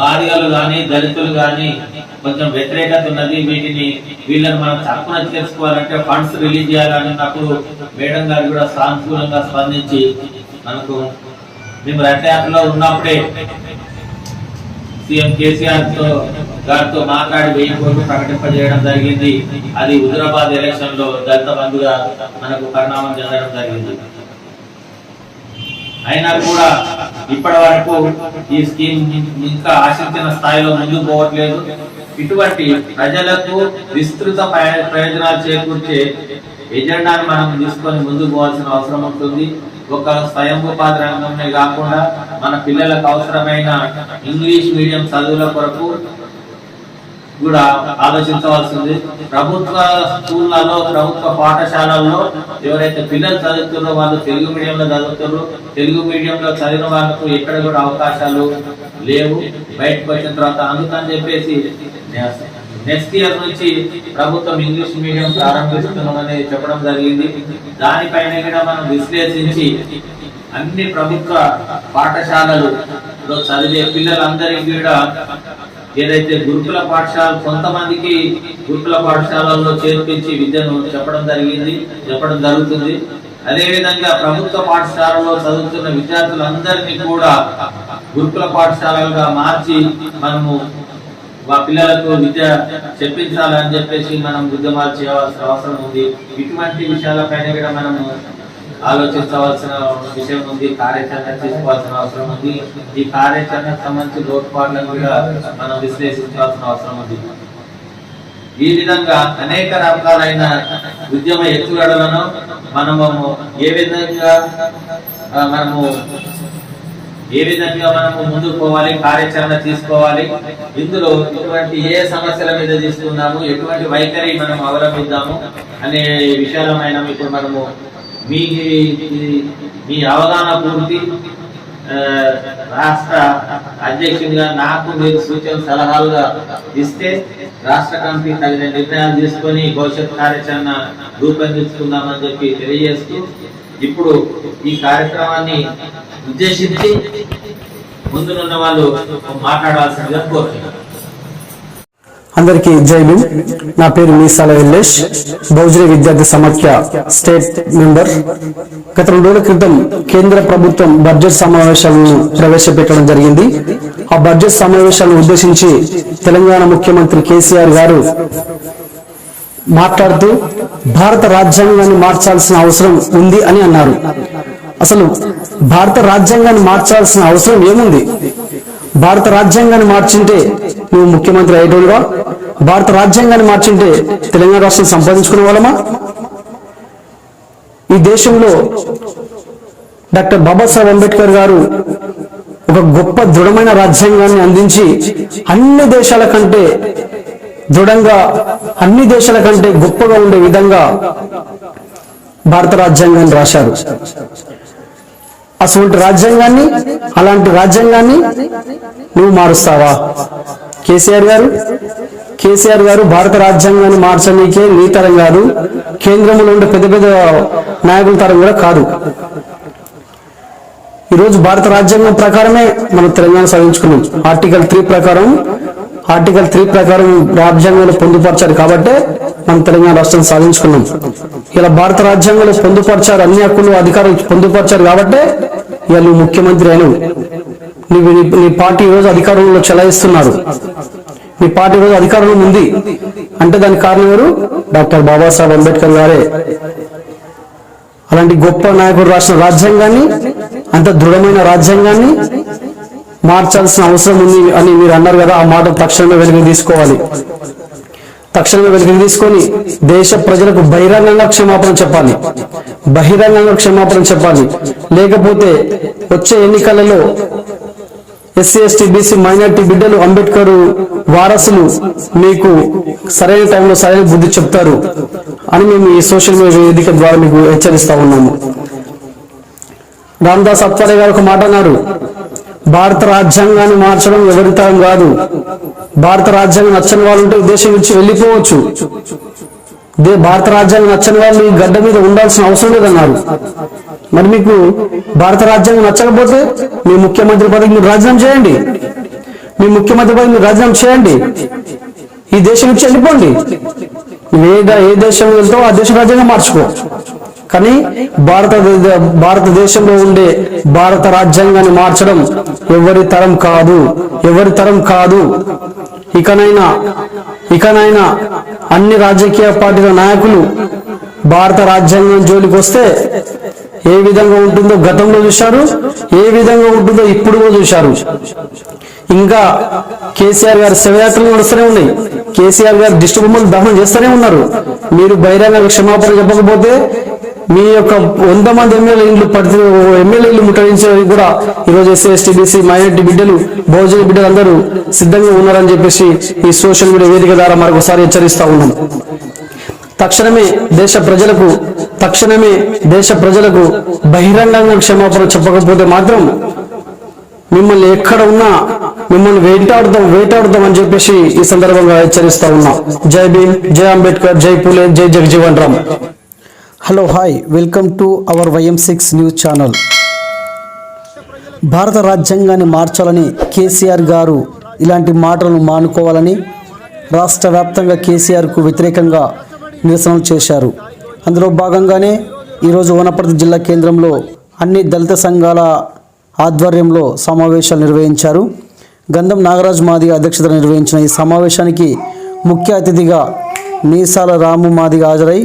మాదిగలు కానీ, దళితులు కానీ కొంచెం వ్యతిరేకత ఉన్నది, వీళ్ళని మనం తక్కువ చేసుకోవాలంటే ఫండ్స్ రిలీజ్ చేయాలన్నప్పుడు మేడం గారు కూడా సానుకూలంగా స్పందించి మనకు మేము రథయాత్రలో ఉన్నప్పుడే సీఎం కేసీఆర్ గారితో మాట్లాడి 1000 కోట్లు ప్రకటింపజేయడం జరిగింది. అది హుజరాబాద్ ఎలక్షన్ లో దళిత బంధుగా మనకు పరిణామం చెందడం జరిగింది. అయినా కూడా ఇప్పటి వరకు ఈ స్కీమ్ ఇంకా ఆశించిన స్థాయిలో ముందుకు పోవట్లేదు. ఇటువంటి ప్రజలకు విస్తృత ప్రయోజనాలు చేకూర్చే ఎజెండాను మనం తీసుకొని ముందుకు పోవాల్సిన అవసరం ఉంటుంది. ఒక స్వయం ఉపాధి రంగంలో కాకుండా మన పిల్లలకు అవసరమైన ఇంగ్లీష్ మీడియం చదువుల కొరకు కూడా ఆలోచించవలసింది. ప్రభుత్వ స్కూళ్లలో, ప్రభుత్వ పాఠశాలల్లో ఎవరైతే పిల్లలు చదువుతున్నారో వాళ్ళు తెలుగు మీడియంలో చదువుతారు. తెలుగు మీడియంలో చదివిన వాళ్ళకు ఎక్కడ కూడా అవకాశాలు లేవు బయటకు వచ్చిన తర్వాత. అందుకని చెప్పేసి నెక్స్ట్ ఇయర్ నుంచి ప్రభుత్వం ఇంగ్లీష్ మీడియం ప్రారంభిస్తున్నామని చెప్పడం జరిగింది. దానిపైన కూడా మనం విశ్లేషించి అన్ని ప్రభుత్వ పాఠశాలలలో చదివే పిల్లలందరికీ కూడా ఏదైతే గురుకుల పాఠశాల కొంతమందికి గురుకుల పాఠశాలల్లో చేర్పించి విద్యను చెప్పడం జరుగుతుంది. అదేవిధంగా ప్రభుత్వ పాఠశాలలో చదువుతున్న విద్యార్థులందరినీ కూడా గురుకుల పాఠశాలలుగా మార్చి మనము మా పిల్లలకు విద్య చెప్పించాలని చెప్పేసి మనం ఉద్యమాలు చేయాల్సిన అవసరం ఉంది. ఇటువంటి విషయాలపైన కూడా మనము ఆలోచించవలసిన విషయం ఉంది. కార్యాచరణ తీసుకోవాల్సిన అవసరం ఉంది. ఈ కార్యాచరణకు సంబంధించి లోటుపాట్లను కూడా మనం విశ్లేషించాల్సిన అవసరం ఉంది. ఈ విధంగా అనేక రకాలైన ఉద్యమ ఎత్తుగడలను మనము ఏ విధంగా మనము ముందుకు పోవాలి, కార్యాచరణ తీసుకోవాలి, ఇందులో ఎటువంటి ఏ సమస్యల మీద తీసుకున్నాము, ఎటువంటి వైఖరి మనం అవలంబిద్దాము అనే విషయాలమైన ఇప్పుడు మనము మీ అవగాహన పూర్తి రాష్ట్ర అధ్యక్షునిగా నాకు మీరు సూచన సలహాలుగా ఇస్తే రాష్ట్ర కమిటీ తగిన నిర్ణయాలు తీసుకొని భవిష్యత్ కార్యాచరణ రూపొందించుకుందామని చెప్పి తెలియజేస్తూ ఇప్పుడు ఈ కార్యక్రమాన్ని ఉద్దేశించి ముందున్న వాళ్ళు మాట్లాడాల్సిందిగా కోరుతున్నారు. అందరికీ జైలు. నా పేరు మీసాల ఎల్లేష్, బహుజన విద్యార్థి సమాఖ్య స్టేట్ మెంబర్. గత 2 రోజుల క్రితం కేంద్ర ప్రభుత్వం బడ్జెట్ సమావేశాలను ప్రవేశపెట్టడం జరిగింది. ఆ బడ్జెట్ సమావేశాలను ఉద్దేశించి తెలంగాణ ముఖ్యమంత్రి కేసీఆర్ గారు మాట్లాడుతూ భారత రాజ్యాంగాన్ని మార్చాల్సిన అవసరం ఉంది అని అన్నారు. అసలు భారత రాజ్యాంగాన్ని మార్చాల్సిన అవసరం ఏముంది? భారత రాజ్యాంగాన్ని మార్చింటే నువ్వు ముఖ్యమంత్రి అయ్యేటోడుగా? భారత రాజ్యాంగాన్ని మార్చింటే తెలంగాణ రాష్ట్రం సంపాదించుకునే వాళ్ళమా? ఈ దేశంలో డాక్టర్ బాబాసాహెబ్ అంబేద్కర్ గారు ఒక గొప్ప దృఢమైన రాజ్యాంగాన్ని అందించి అన్ని దేశాల కంటే దృఢంగా, అన్ని దేశాల కంటే గొప్పగా ఉండే విధంగా భారత రాజ్యాంగాన్ని రాశారు. అటువంటి రాజ్యాంగాన్ని, అలాంటి రాజ్యాంగాన్ని నువ్వు మారుస్తావా? కేసీఆర్ గారు భారత రాజ్యాంగాన్ని మార్చనీకే నీ తరం కాదు, కేంద్రంలో ఉండే పెద్ద పెద్ద నాయకుల తరం కూడా కాదు. ఈరోజు భారత రాజ్యాంగం ప్రకారమే మనం తెలంగాణ సాధించుకున్నాం. ఆర్టికల్ 3 ప్రకారం రాజ్యాంగంలో పొందుపరిచారు కాబట్టే మనం తెలంగాణ రాష్ట్రం సాధించుకున్నాం. ఇలా భారత రాజ్యాంగంలో పొందుపరిచారు, అన్ని హక్కులు అధికారులు పొందుపరిచారు కాబట్టే ఇలా నువ్వు ముఖ్యమంత్రి అయినవు. నీ పార్టీ ఈరోజు అధికారంలో చెలాయిస్తున్నారు. నీ పార్టీ ఈరోజు అధికారంలో ఉంది అంటే దానికి కారణం ఎవరు? డాక్టర్ బాబాసాహెబ్ అంబేద్కర్ గారే. అలాంటి గొప్ప నాయకుడు రాసిన రాజ్యాంగాన్ని, అంత దృఢమైన రాజ్యాంగాన్ని మార్చాల్సిన అవసరం ఉంది అని మీరు అన్నారు కదా. ఆ మాట తక్షణమే వెలుగు తీసుకోవాలి. తక్షణమే వెలుగు తీసుకొని దేశ ప్రజలకు బహిరంగంగా క్షమాపణ చెప్పాలి. లేకపోతే వచ్చే ఎన్నికలలో ఎస్సీ ఎస్టీ బీసీ మైనార్టీ బిడ్డలు, అంబేద్కర్ వారసులు మీకు సరైన టైంలో సరైన బుద్ధి చెప్తారు అని మేము ఈ సోషల్ మీడియా వేదిక ద్వారా మీకు హెచ్చరిస్తా ఉన్నాము. రామదాస్ అత్వాలే గారు ఒక మాట అన్నారు, భారత రాజ్యాంగాన్ని మార్చడం ఎవరి తరం కాదు. భారత రాజ్యాంగం నచ్చని వాళ్ళు ఉంటే దేశం నుంచి వెళ్ళిపోవచ్చు. భారత రాజ్యాంగం నచ్చని వాళ్ళు ఈ గడ్డ మీద ఉండాల్సిన అవసరం లేదన్నారు. మరి మీకు భారత రాజ్యాంగం నచ్చకపోతే మీ ముఖ్యమంత్రి పదవికి మీరు రాజీనామా చేయండి. ఈ దేశం నుంచి వెళ్ళిపోండి. ఏ దేశం వెళ్తావో ఆ దేశ రాజ్యాంగం మార్చుకో. కానీ భారతదేశంలో ఉండే భారత రాజ్యాంగాన్ని మార్చడం ఎవరి తరం కాదు. ఇకనైనా అన్ని రాజకీయ పార్టీల నాయకులు భారత రాజ్యాంగం జోలికి వస్తే ఏ విధంగా ఉంటుందో గతంలో చూశారు, ఏ విధంగా ఉంటుందో ఇప్పుడు కూడా చూశారు. ఇంకా కేసీఆర్ గారి శవయాత్రలు నడుస్తూనే ఉన్నాయి. కేసీఆర్ గారు దిష్టి బొమ్మలు దహనం చేస్తూనే ఉన్నారు. మీరు బహిరంగ క్షమాపణ చెప్పకపోతే మీ యొక్క 100 మంది ఎమ్మెల్యేలు ముట్టడించేది కూడా ఈరోజు ఎస్సీ ఎస్టీ బీసీ మైనారిటీ బిడ్డలు బహుజన బిడ్డలు అందరూ సిద్ధంగా ఉన్నారని చెప్పేసి ఈ సోషల్ మీడియా వేదిక ద్వారా మరొకసారి హెచ్చరిస్తా ఉన్నాం. తక్షణమే దేశ ప్రజలకు బహిరంగంగా క్షమాపణ చెప్పకపోతే మాత్రం మిమ్మల్ని ఎక్కడ ఉన్నా మిమ్మల్ని వేటాడుతాం అని చెప్పేసి ఈ సందర్భంగా హెచ్చరిస్తా ఉన్నాం. జై భీమ్, జై అంబేద్కర్, జై పూలే, జై Jagjivan Ram. Hello hi, welcome to our YM6 news channel. భారత రాజ్యాంగాన్ని మార్చాలని కేసీఆర్ గారు ఇలాంటి మాటలను మానుకోవాలని రాష్ట్ర వ్యాప్తంగా కేసీఆర్కు వ్యతిరేకంగా నిరసనలు చేశారు. అందులో భాగంగానే ఈరోజు వనపర్తి జిల్లా కేంద్రంలో అన్ని దళిత సంఘాల ఆధ్వర్యంలో సమావేశాలు నిర్వహించారు. గంధం నాగరాజ్ మాదిగ అధ్యక్షతన నిర్వహించిన ఈ సమావేశానికి ముఖ్య అతిథిగా మీసాల రాము మాదిగ హాజరై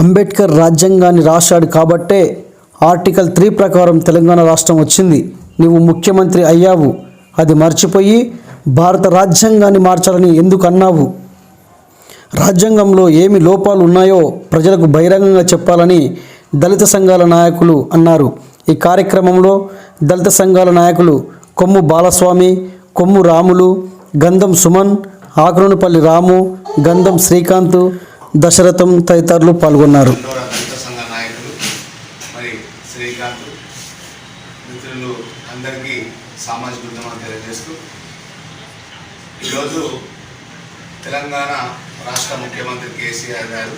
అంబేద్కర్ రాజ్యాంగాన్ని రాశాడు కాబట్టే ఆర్టికల్ 3 ప్రకారం తెలంగాణ రాష్ట్రం వచ్చింది. నువ్వు ముఖ్యమంత్రి అయ్యావు, అది మర్చిపోయి భారత రాజ్యాంగాన్ని మార్చాలని ఎందుకు అన్నావు? రాజ్యాంగంలో ఏమి లోపాలు ఉన్నాయో ప్రజలకు బహిరంగంగా చెప్పాలని దళిత సంఘాల నాయకులు అన్నారు. ఈ కార్యక్రమంలో దళిత సంఘాల నాయకులు కొమ్ము బాలస్వామి, కొమ్ము రాములు, గంధం సుమన్, ఆకురణపల్లి రాము, గంధం శ్రీకాంత్, దశరథం తదితరులు పాల్గొన్నారు. దళిత సంఘ నాయకులు మరి శ్రీకాంత్ మిత్రులు అందరికీ సామాజిక ఉద్యమాన్ని తెలియజేస్తూ ఈరోజు తెలంగాణ రాష్ట్ర ముఖ్యమంత్రి కేసీఆర్ గారు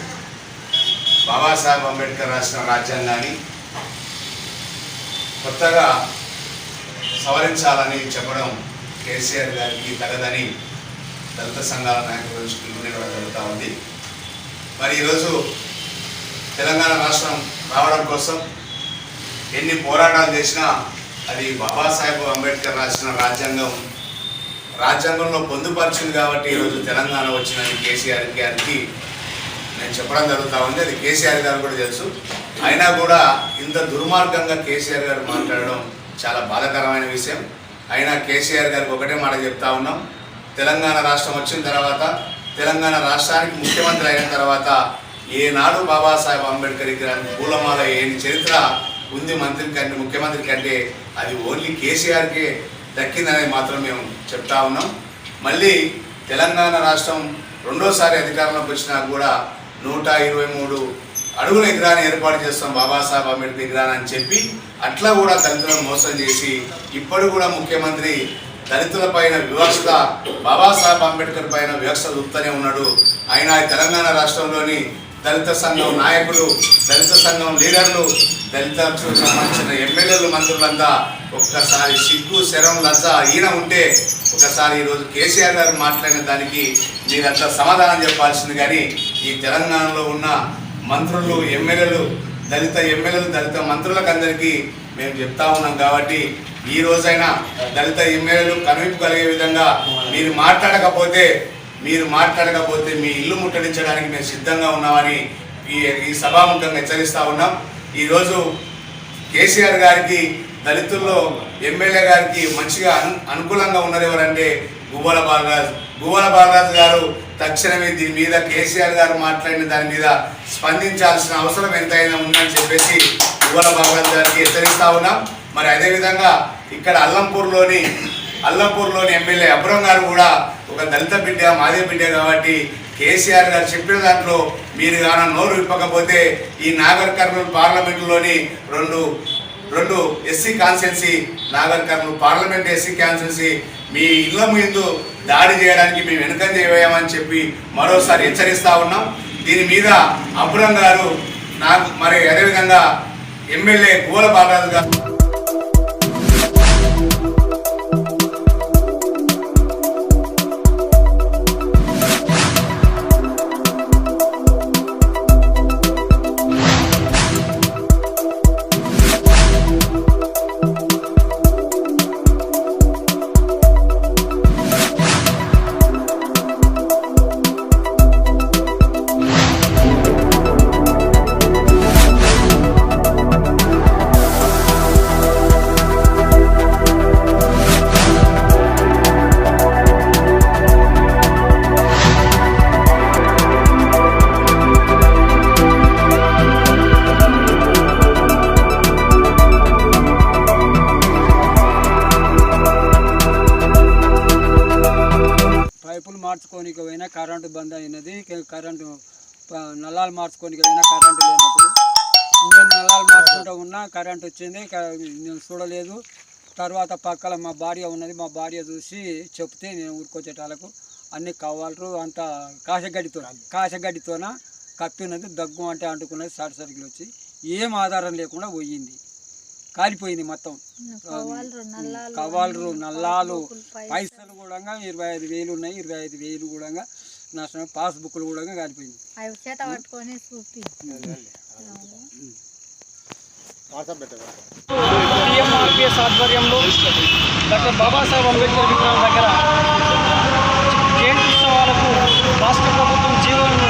బాబాసాహెబ్ అంబేద్కర్ రాసిన రాజ్యాంగాన్ని కొత్తగా సవరించాలని చెప్పడం కేసీఆర్ గారికి తగదని దళిత సంఘాల నాయకుల దృష్టిలోనే కూడా జరుగుతూ ఉంది. మరి ఈరోజు తెలంగాణ రాష్ట్రం రావడం కోసం ఎన్ని పోరాటాలు చేసినా అది బాబాసాహెబ్ అంబేద్కర్ రాసిన రాజ్యాంగంలో పొందుపరిచింది కాబట్టి ఈరోజు తెలంగాణ వచ్చిన కేసీఆర్ గారికి నేను చెప్పడం జరుగుతూ ఉంది. అది కేసీఆర్ గారు కూడా తెలుసు. అయినా కూడా ఇంత దుర్మార్గంగా కేసీఆర్ గారు మాట్లాడడం చాలా బాధాకరమైన విషయం. అయినా కేసీఆర్ గారికి ఒకటే మాట చెప్తా ఉన్నాం, తెలంగాణ రాష్ట్రం వచ్చిన తర్వాత, తెలంగాణ రాష్ట్రానికి ముఖ్యమంత్రి అయిన తర్వాత ఏనాడు బాబాసాహెబ్ అంబేద్కర్ గారికి పూలమాల ఏని చరిత్ర ఉంది ముఖ్యమంత్రి కంటే అది ఓన్లీ కేసీఆర్కే దక్కిందనేది మాత్రం మేము చెప్తా ఉన్నాం. మళ్ళీ తెలంగాణ రాష్ట్రం రెండోసారి అధికారంలోకి వచ్చినా కూడా 123 అడుగుల విగ్రహాన్ని ఏర్పాటు చేస్తాం బాబాసాహెబ్ అంబేద్కర్ విగ్రహాన్ని అని చెప్పి అట్లా కూడా దళితులను మోసం చేసి ఇప్పుడు కూడా ముఖ్యమంత్రి దళితుల పైన వివక్షత, బాబాసాహెబ్ అంబేద్కర్ పైన వివక్ష చూపుతూనే ఉన్నాడు. ఆయన తెలంగాణ రాష్ట్రంలోని దళిత సంఘం నాయకులు, దళిత సంఘం లీడర్లు, దళితులకు సంబంధించిన ఎమ్మెల్యేలు, మంత్రులంతా ఒక్కసారి సిగ్గు, శరం, లజ్జ ఈయన ఉంటే ఒకసారి ఈరోజు కేసీఆర్ గారు మాట్లాడిన దానికి మీరంతా సమాధానం చెప్పాల్సింది. కానీ ఈ తెలంగాణలో ఉన్న మంత్రులు, ఎమ్మెల్యేలు, దళిత మంత్రులకు అందరికీ మేము చెప్తా ఉన్నాం. కాబట్టి ఈ రోజైనా దళిత ఎమ్మెల్యేలు కనువిప్పు కలిగే విధంగా మీరు మాట్లాడకపోతే మీ ఇల్లు ముట్టడించడానికి మేము సిద్ధంగా ఉన్నామని ఈ సభాముఖంగా హెచ్చరిస్తూ ఉన్నాం. ఈరోజు కేసీఆర్ గారికి దళితుల్లో ఎమ్మెల్యే గారికి మంచిగా అనుకూలంగా ఉన్నారు ఎవరంటే గువ్వల బాలరాజు గారు. తక్షణమే దీని మీద కేసీఆర్ గారు మాట్లాడిన దాని మీద స్పందించాల్సిన అవసరం ఎంతైనా ఉందని చెప్పేసి గువ్వల బాలరాజు గారికి హెచ్చరిస్తూ ఉన్నాం. మరి అదేవిధంగా ఇక్కడ అల్లంపూర్లోని ఎమ్మెల్యే అబ్రం గారు కూడా ఒక దళిత బిడ్డ, మాదిగ బిడ్డ కాబట్టి కేసీఆర్ గారు చెప్పిన దాంట్లో మీరు కానీ నోరు విప్పకపోతే ఈ నాగర్ కర్నూలు పార్లమెంటులోని రెండు SC constituency, Nagar Kurnool parliament SC constituency మీ ఇళ్ల ముందు దాడి చేయడానికి మేము వెనుకంజ వేయమని చెప్పి మరోసారి హెచ్చరిస్తూ ఉన్నాం. దీని మీద అబ్రం గారు మరి అదేవిధంగా ఎమ్మెల్యే గువ్వల బాలరాజు గారు పైపులు మార్చుకోనికి పోయినా కరెంటు బంద్ అయినది, కరెంటు నల్లాలు మార్చుకోనికి పోయినా కరెంటు లేనప్పుడు నేను నల్లాలు మార్చుకుంటూ ఉన్నా, కరెంట్ వచ్చింది, నేను చూడలేదు. తర్వాత పక్కన మా భార్య ఉన్నది, మా భార్య చూసి చెప్తే నేను ఊరుకొచ్చేటాలకు అన్ని కవ్వాలరు అంతా కాశగడ్డితోన కప్పినది, దగ్గు అంటే అంటుకున్నది, షార్ట్ సర్క్యూట్ వచ్చి ఏం ఆధారం లేకుండా పోయింది, కాలిపోయింది మొత్తం. కవ్వాలరు నల్లాలు పైసలు కూడా 25,000 ఉన్నాయి, 25,000 కూడా నష్టం, పాస్బుక్లు కూడా కాలిపోయింది. టీఎంఆర్పీఎస్ ఆధ్వర్యంలో డాక్టర్ బాబాసాహెబ్ అంబేద్కర్ విగ్రహం దగ్గర జయంతి ఉత్సవాలకు రాష్ట్ర ప్రభుత్వం జీవోలను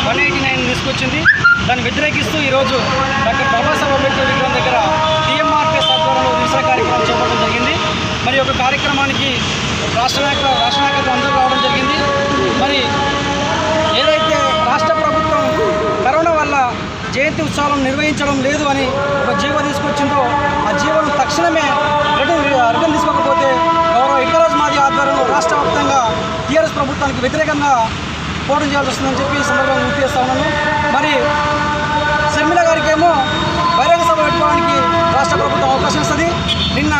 189 తీసుకొచ్చింది. దాన్ని వ్యతిరేకిస్తూ ఈరోజు డాక్టర్ బాబాసాహెబ్ అంబేద్కర్ విగ్రహం దగ్గర టీఎంఆర్పీఎస్ ఆధ్వర్యంలో నిరసన కార్యక్రమం చేపట్టడం జరిగింది. మరి ఒక కార్యక్రమానికి రాష్ట్ర నాయకులు అందరూ రావడం జరిగింది. మరి ఏదైతే రాష్ట్ర ప్రభుత్వం కరోనా వల్ల జయంతి ఉత్సవాలను నిర్వహించడం లేదు అని ఒక జీవో తీసుకొచ్చిందో ఆ జీవోను తక్షణమే రిటర్న్ తీసుకోకపోతే గౌరవ ఇక్కరాజ్ మాది ఆధ్వర్యంలో రాష్ట్ర వ్యాప్తంగా టీఆర్ఎస్ ప్రభుత్వానికి వ్యతిరేకంగా పోటీ చేయాల్సి వస్తుందని చెప్పి ఈ సందర్భంగా గుర్తు చేస్తా ఉన్నాను. మరి శర్మిల గారికి ఏమో బహిరంగ సభ పెట్టుకోవడానికి రాష్ట్ర ప్రభుత్వం అవకాశం ఇస్తుంది. నిన్న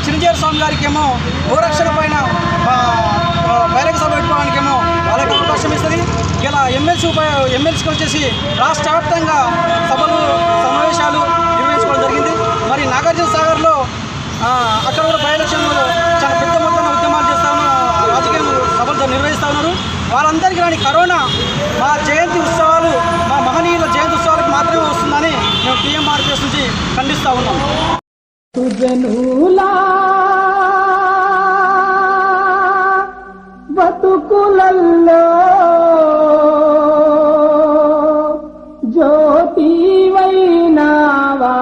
చిరంజీవి స్వామి గారికి ఏమో గోరక్షణ పైన బహిరంగ సభ పెట్టుకోవడానికేమో వాళ్ళకి అవకాశం ఇస్తుంది. ఇలా ఎమ్మెల్సీకి వచ్చేసి రాష్ట్ర వ్యాప్తంగా సభలు సమావేశాలు నిర్వహించుకోవడం జరిగింది. మరి నాగార్జున సాగర్లో అక్కడ కూడా బై ఎలక్షన్లో చాలా పెద్ద మొత్తంలో ఉద్యమాలు చేస్తా ఉన్నారు, రాజకీయ సభలతో నిర్వహిస్తూ ఉన్నారు. వాళ్ళందరికీ రాని కరోనా మా జయంతి ఉత్సవాలు, మా మహనీయుల జయంతి ఉత్సవాలకు మాత్రమే వస్తుందని మేము టీఎంఆర్పీఎస్ నుంచి ఖండిస్తూ ఉన్నాం. బతుకులల్లో జ్యోతి వైనావా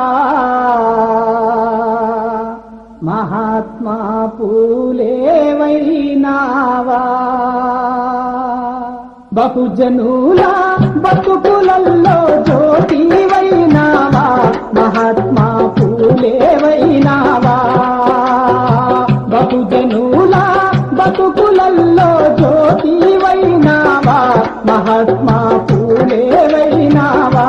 మహాత్మా పూలే వైనావా బహుజనుల బతుకులల్లో జ్యోతి వైనావా మహాత్మా పూలే వైనావా బహుజనుల బతుకులల్లో జ్యోతి వైనావా మహాత్మా పూలే వైనావా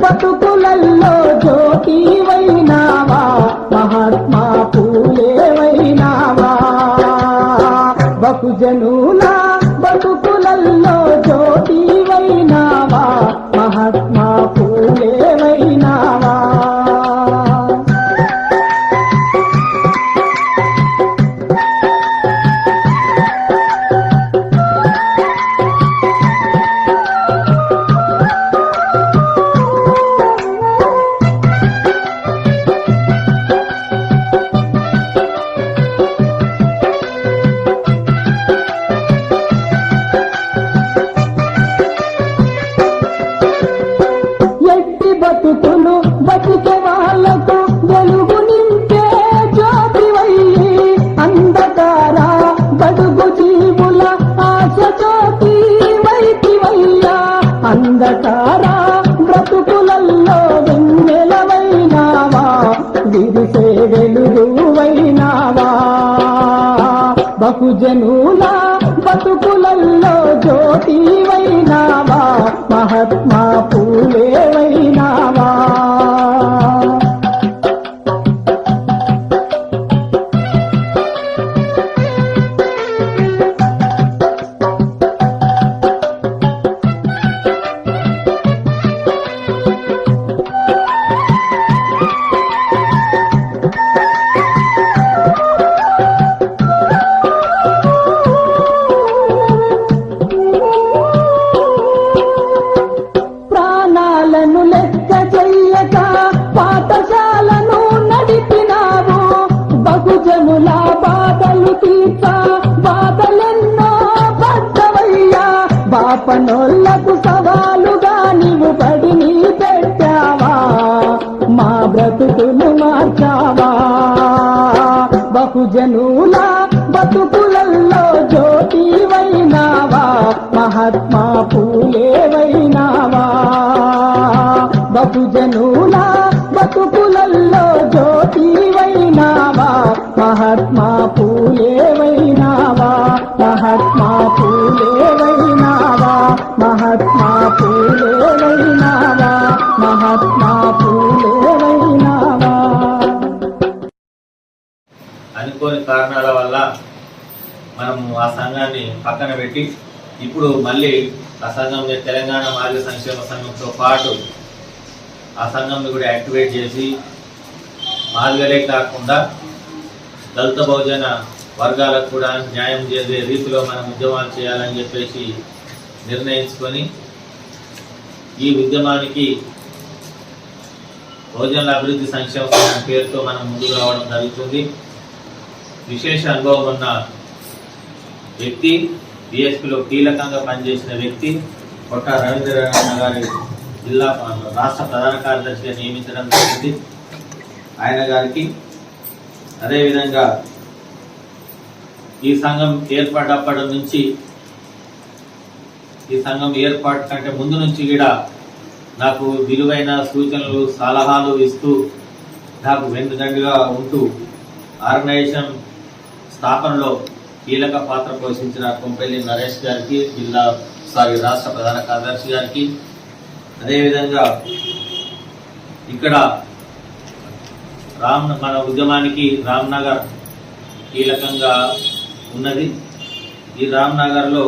బతుకులల్లో జ్యోతి వైనావా మహాత్మా పూలే వైనావా బహుజనుల బతుకులల్లో జ్యోతి వైనావా మహాత్మా పూలే వైనావా బతుకులు బతికే వాళ్ళకు వెలుగు నింపే జ్యోతివయ్యి అంధకార బడుగు జీవుల ఆశ జ్యోతి వైతివయ్యా అంధకార బ్రతుకులల్లో వెన్నెలవైనావా విరిసే వెలుగువైనావా బహుజనుల బతుకులల్లో జ్యోతి వైనావా మహాత్మా పూలే వైనావా పనోళ్లకు సవాలుగా నీవు పడిని పెట్టావా, మా బ్రతుకులు మార్చావా. బహుజనుల బతుకులలో జ్యోతివైనావా, మహాత్మా పూలేవైనావా. బహుజనుల బతుకులలో జ్యోతివైనావా, మహాత్మా పూలేవైనావా. మహాత్మా పూలేవైనావా, మహాత్మా పూలేవైనావా, మహాత్మా పూలేవైనావా. అనుకోని కారణాల వల్ల మనము ఆ సంఘాన్ని పక్కన పెట్టి ఇప్పుడు మళ్ళీ ఆ సంఘం తెలంగాణ మాదిగ సంక్షేమ సంఘంతో పాటు ఆ సంఘంని కూడా యాక్టివేట్ చేసి మాదిగలే కాకుండా దళిత బహుజన వర్గాలకు కూడా న్యాయం చేసే రీతిలో మనం ఉద్యమాలు చేయాలని చెప్పేసి నిర్ణయించుకొని ఈ ఉద్యమానికి బహుజనుల అభివృద్ధి సంక్షేమ సంఘం పేరుతో మనం ముందుకు రావడం జరుగుతుంది. విశేష అనుభవం ఉన్న వ్యక్తి, బీఎస్పీలో కీలకంగా పనిచేసిన వ్యక్తి కొట్ట రవీంద్రనాథ్ గారి జిల్లా రాష్ట్ర ప్రధాన కార్యదర్శిగా నియమించడం జరిగింది. ఆయన గారికి అదేవిధంగా ఈ సంఘం ఏర్పడ్డప్పటి నుంచి ఈ సంఘం ఏర్పాటు కంటే ముందు నుంచి కూడా నాకు విలువైన సూచనలు సలహాలు ఇస్తూ నాకు వెన్నుదండుగా ఉంటూ ఆర్గనైజేషన్ స్థాపనలో కీలక పాత్ర పోషించిన కొంపెల్లి నరేష్ గారికి రాష్ట్ర ప్రధాన కార్యదర్శి గారికి, అదేవిధంగా ఇక్కడ మన ఉద్యమానికి రామ్నగర్ కీలకంగా ఉన్నది. ఈ రామ్నగర్లో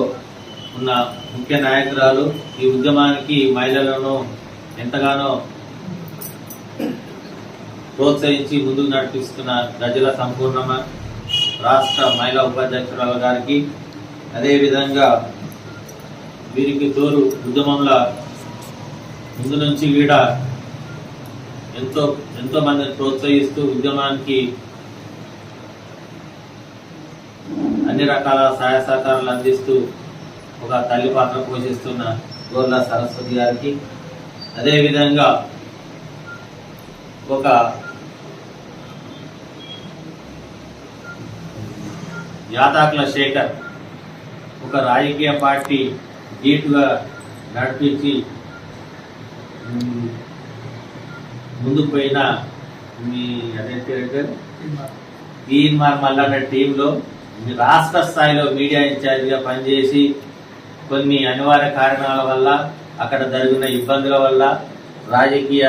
ఉన్న ముఖ్య నాయకురాలు ఈ ఉద్యమానికి మహిళలను ఎంతగానో ప్రోత్సహించి ముందుకు నడిపిస్తున్న గజల సంపూర్ణమ రాష్ట్ర మహిళా ఉపాధ్యక్షురాలు గారికి, అదేవిధంగా వీరికి తోడు ఉద్యమంలో ముందు నుంచి కూడా ఎంతో మందిని ప్రోత్సహిస్తూ ఉద్యమానికి అన్ని రకాల సహాయ సహకారాలు అందిస్తూ ఒక తల్లి పాత్ర పోషిస్తున్న గోర్ల సరస్వతి గారికి, అదేవిధంగా ఒక యాతాకుల శేఖర్ ఒక రాజకీయ పార్టీ ధీటుగా నడిపించి ముందుకు పోయిన మీ తీన్మార్ మల్లన్న టీంలో రాష్ట్ర స్థాయిలో మీడియా ఇన్ఛార్జిగా పనిచేసి కొన్ని అనివార్య కారణాల వల్ల అక్కడ జరిగిన ఇబ్బందుల వల్ల రాజకీయ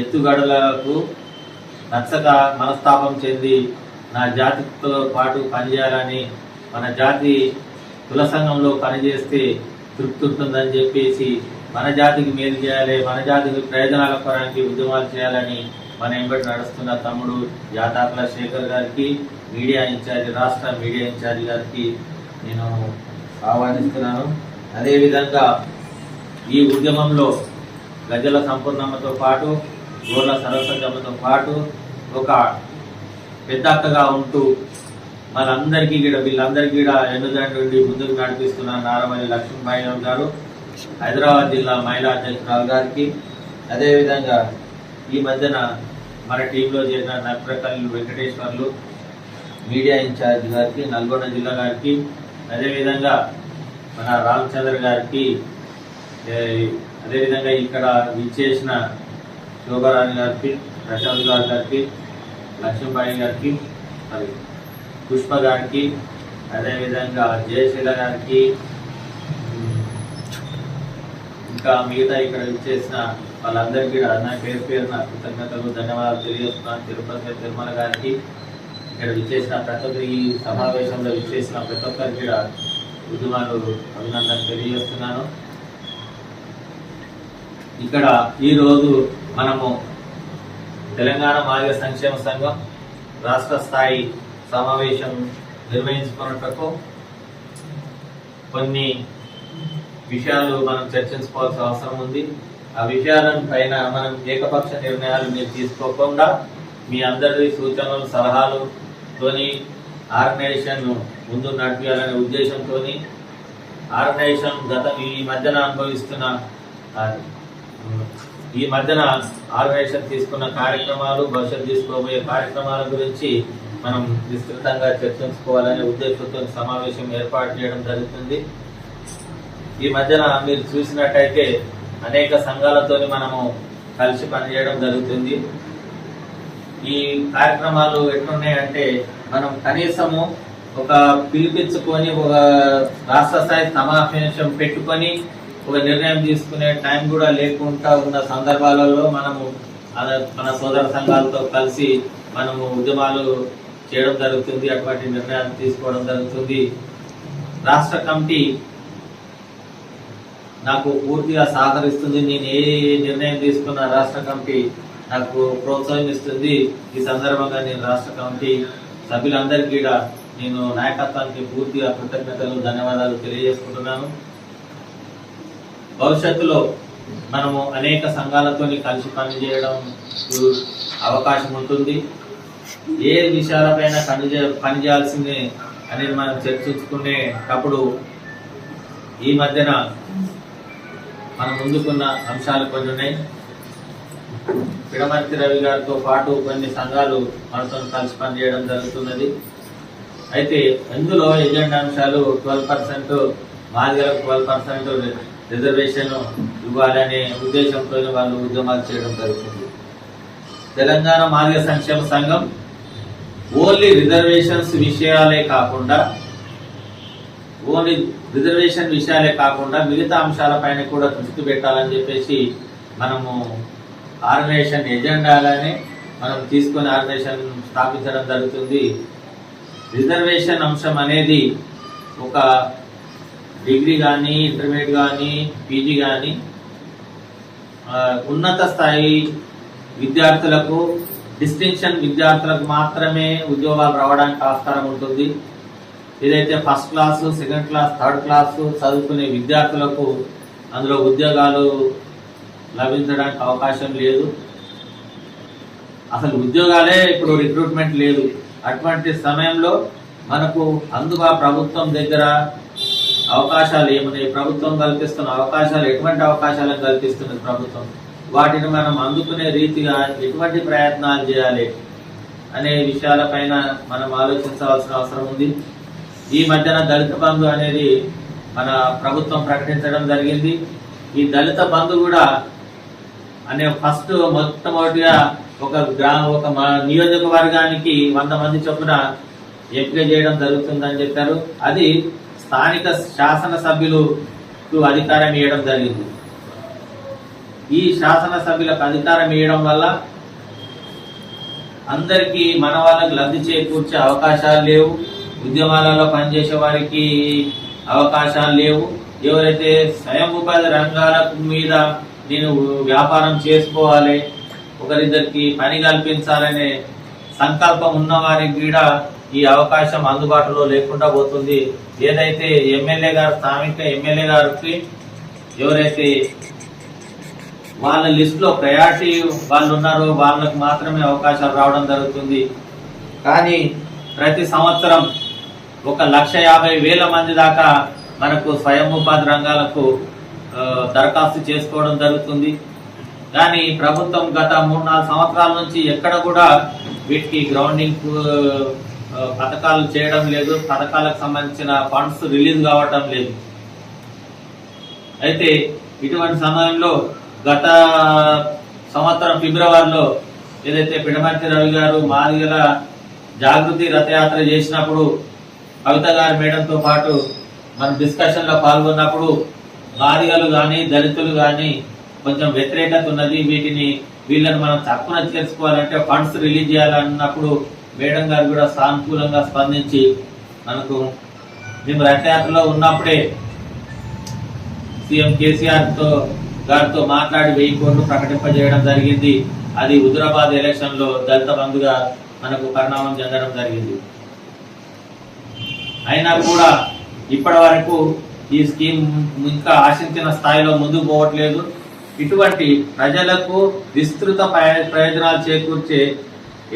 ఎత్తుగడలకు నచ్చక మనస్తాపం చెంది నా జాతితో పాటు పనిచేయాలని, మన జాతి కుల సంఘంలో పనిచేస్తే తృప్తి ఉంటుందని చెప్పేసి మన జాతికి మేలు చేయాలి, మన జాతికి ప్రయోజనాల పరానికి ఉద్యమాలు చేయాలని మన ఎంబడి నడుస్తున్న తమ్ముడు యాతాకుల శేఖర్ గారికి, మీడియా ఇన్ఛార్జి రాష్ట్ర మీడియా ఇన్ఛార్జి గారికి నేను ఆహ్వానిస్తున్నాను. అదేవిధంగా ఈ ఉద్యమంలో గజల సంపూర్ణమ్మతో పాటు గోర్ల సరస్వతమ్మతో పాటు ఒక పెద్దక్కగా ఉంటూ మనందరికీ కూడా వీళ్ళందరికీ కూడా ఎన్నుదండి నుండి ముందుకు నడిపిస్తున్న నారమల్లి లక్ష్మీబాయి గారు, హైదరాబాద్ జిల్లా మహిళా అధ్యక్షురాలు గారికి, అదేవిధంగా ఈ మధ్యన మన టీంలో చేరిన నర్ప్రకల్లి వెంకటేశ్వర్లు మీడియా ఇన్ఛార్జ్ గారికి, నల్గొండ జిల్లా గారికి, అదేవిధంగా మన రామచంద్ర గారికి, అదేవిధంగా ఇక్కడ విచ్చేసిన శోభారాణి గారికి, ప్రశాంత్ గారికి, లక్ష్మీబాయి గారికి, మరి పుష్ప గారికి, అదేవిధంగా జయశీల గారికి, ఇంకా మిగతా ఇక్కడ విచ్చేసిన వాళ్ళందరికీ నా పేరున కృతజ్ఞతలు ధన్యవాదాలు తెలియజేస్తున్నాను. తిరుపతి తిరుమల గారికి, ఇక్కడ విచ్చేసిన ప్రతి ఒక్కరి ఈ సమావేశంలో విచ్చేసిన ప్రతి ఒక్కరికి కూడా ఉద్యమాలు అభినందనలు తెలియజేస్తున్నాను. ఇక్కడ ఈరోజు మనము తెలంగాణ మాదిగ సంక్షేమ సంఘం రాష్ట్ర స్థాయి సమావేశం నిర్వహించుకున్నట్టుకు కొన్ని విషయాలు మనం చర్చించుకోవాల్సిన అవసరం ఉంది. ఆ విషయాలను పైన మనం ఏకపక్ష నిర్ణయాలు మీరు తీసుకోకుండా మీ అందరి సూచనలు సలహాలతోని ఆర్గనైజేషన్ ముందు నడిపించాలనే ఉద్దేశంతో ఆర్గనైజేషన్ ఈ మధ్యన ఆర్గనైజేషన్ తీసుకున్న కార్యక్రమాలు, భవిష్యత్తు తీసుకోబోయే కార్యక్రమాల గురించి మనం విస్తృతంగా చర్చించుకోవాలనే ఉద్దేశంతో సమావేశం ఏర్పాటు చేయడం జరుగుతుంది. ఈ మధ్యన మీరు చూసినట్టయితే అనేక సంఘాలతో మనము కలిసి పనిచేయడం జరుగుతుంది. ఈ కార్యక్రమాలు ఎట్లున్నాయంటే మనం కనీసము ఒక పిలిపించుకొని ఒక రాష్ట్ర స్థాయి సమావేశం పెట్టుకొని ఒక నిర్ణయం తీసుకునే టైం కూడా లేకుండా ఉన్న సందర్భాలలో మనము మన సోదర సంఘాలతో కలిసి మనము ఉద్యమాలు చేయడం జరుగుతుంది. అటువంటి నిర్ణయాలు తీసుకోవడం జరుగుతుంది. రాష్ట్ర కమిటీ నాకు పూర్తిగా సహకరిస్తుంది. నేను ఏ నిర్ణయం తీసుకున్న రాష్ట్ర కమిటీ నాకు ప్రోత్సహిస్తుంది. ఈ సందర్భంగా నేను రాష్ట్ర కమిటీ సభ్యులందరికీ నేను నాయకత్వానికి పూర్తిగా కృతజ్ఞతలు, ధన్యవాదాలు తెలియజేసుకుంటున్నాను. భవిష్యత్తులో మనము అనేక సంఘాలతో కలిసి పనిచేయడం అవకాశం ఉంటుంది. ఏ విషయాలపైన పనిచేయాల్సింది అనేది మనం చర్చించుకునేటప్పుడు ఈ మధ్యన మనం ముందుకున్న అంశాలు కొన్ని ఉన్నాయి. పిడమర్తి రవి గారితో పాటు కొన్ని సంఘాలు మనతో కలిసి పనిచేయడం జరుగుతున్నది. అయితే ఇందులో ఎజెండా అంశాలు 12%, మాదిగలకు 12% రిజర్వేషన్ ఇవ్వాలనే ఉద్దేశంతో వాళ్ళు ఉద్యమాలు చేయడం జరుగుతుంది. తెలంగాణ మాదిగ సంక్షేమ సంఘం ఓన్లీ రిజర్వేషన్ విషయాలే కాకుండా మిగతా అంశాలపైన కూడా దృష్టి పెట్టాలని చెప్పేసి మనము ఆర్గనైజేషన్ ఎజెండాగానే మనం తీసుకొని ఆర్గనైజేషన్ స్థాపించడం జరుగుతుంది. రిజర్వేషన్ అంశం అనేది ఒక డిగ్రీ కానీ, ఇంటర్మీడియట్ కానీ, పీజీ కానీ ఉన్నత స్థాయి విద్యార్థులకు, డిస్టింక్షన్ విద్యార్థులకు మాత్రమే ఉద్యోగాలు రావడానికి ఆస్కారం ఉంటుంది. ఏదైతే first class, second class, third class చదువుకునే విద్యార్థులకు అందులో ఉద్యోగాలు లభించడానికి అవకాశం లేదు. అసలు ఉద్యోగాలే ఇప్పుడు రిక్రూట్మెంట్ లేదు. అటువంటి సమయంలో మనకు ప్రభుత్వం దగ్గర అవకాశాలు ఏమున్నాయి, ప్రభుత్వం కల్పిస్తున్న అవకాశాలు ఎటువంటి అవకాశాలను కల్పిస్తున్నది ప్రభుత్వం, వాటిని మనం అందుకునే రీతిగా ఎటువంటి ప్రయత్నాలు చేయాలి అనే విషయాలపైన మనం ఆలోచించవలసిన అవసరం ఉంది. ఈ మధ్యన దళిత బంధు అనేది మన ప్రభుత్వం ప్రకటించడం జరిగింది. ఈ దళిత బంధు కూడా మొట్టమొదటిగా ఒక నియోజకవర్గానికి 100 మంది చొప్పున ఎంపిక చేయడం జరుగుతుందని చెప్పారు. అది స్థానిక శాసనసభ్యులకు అధికారం ఇవ్వడం జరిగింది. ఈ శాసనసభ్యులకు అధికారం ఇవ్వడం వల్ల అందరికీ మన వాళ్ళకు లబ్ధి చేకూర్చే అవకాశాలు లేవు. ఉద్యమాలలో పనిచేసే వారికి అవకాశాలు లేవు. ఎవరైతే స్వయం ఉపాధి రంగాల మీద నేను వ్యాపారం చేసుకోవాలి, ఒకరిద్దరికి పని కల్పించాలనే సంకల్పం ఉన్న వారికి కూడా ఈ అవకాశం అందుబాటులో లేకుండా పోతుంది. ఏదైతే స్థానిక ఎమ్మెల్యే గారికి ఎవరైతే వాళ్ళ లిస్టులో ప్రయారిటీ వాళ్ళు ఉన్నారో వాళ్ళకు మాత్రమే అవకాశాలు రావడం జరుగుతుంది. కానీ ప్రతి సంవత్సరం 1,50,000 మంది దాకా మనకు స్వయం ఉపాధి రంగాలకు దరఖాస్తు చేసుకోవడం జరుగుతుంది. కానీ ప్రభుత్వం గత 3-4 సంవత్సరాల నుంచి ఎక్కడ కూడా వీటికి గ్రౌండింగ్ పథకాలు చేయడం లేదు. పథకాలకు సంబంధించిన ఫండ్స్ రిలీజ్ కావడం లేదు. అయితే ఇటువంటి సమయంలో గత సంవత్సరం ఫిబ్రవరిలో ఏదైతే పిడమర్తి రవి గారు మాదిగల జాగృతి రథయాత్ర చేసినప్పుడు కవిత గారి మేడంతో పాటు మనం డిస్కషన్లో పాల్గొన్నప్పుడు మాదిగలు కానీ, దళితులు కానీ కొంచెం వ్యతిరేకత ఉన్నది. వీళ్ళని మనం తక్కువ చేసుకోవాలంటే ఫండ్స్ రిలీజ్ చేయాలన్నప్పుడు మేడం గారు కూడా సానుకూలంగా స్పందించి మేము రథయాత్రలో ఉన్నప్పుడే సీఎం కేసీఆర్ గారితో మాట్లాడి 1000 కోట్లు ప్రకటింపజేయడం జరిగింది. అది హుజురాబాద్ ఎలక్షన్ లో దళిత బంధుగా మనకు పరిణామం చెందడం జరిగింది. అయినా కూడా ఇప్పటి వరకు ఈ స్కీమ్ ఇంకా ఆశించిన స్థాయిలో ముందుకు పోవట్లేదు. ఇటువంటి ప్రజలకు విస్తృత ప్రయోజనాలు చేకూర్చే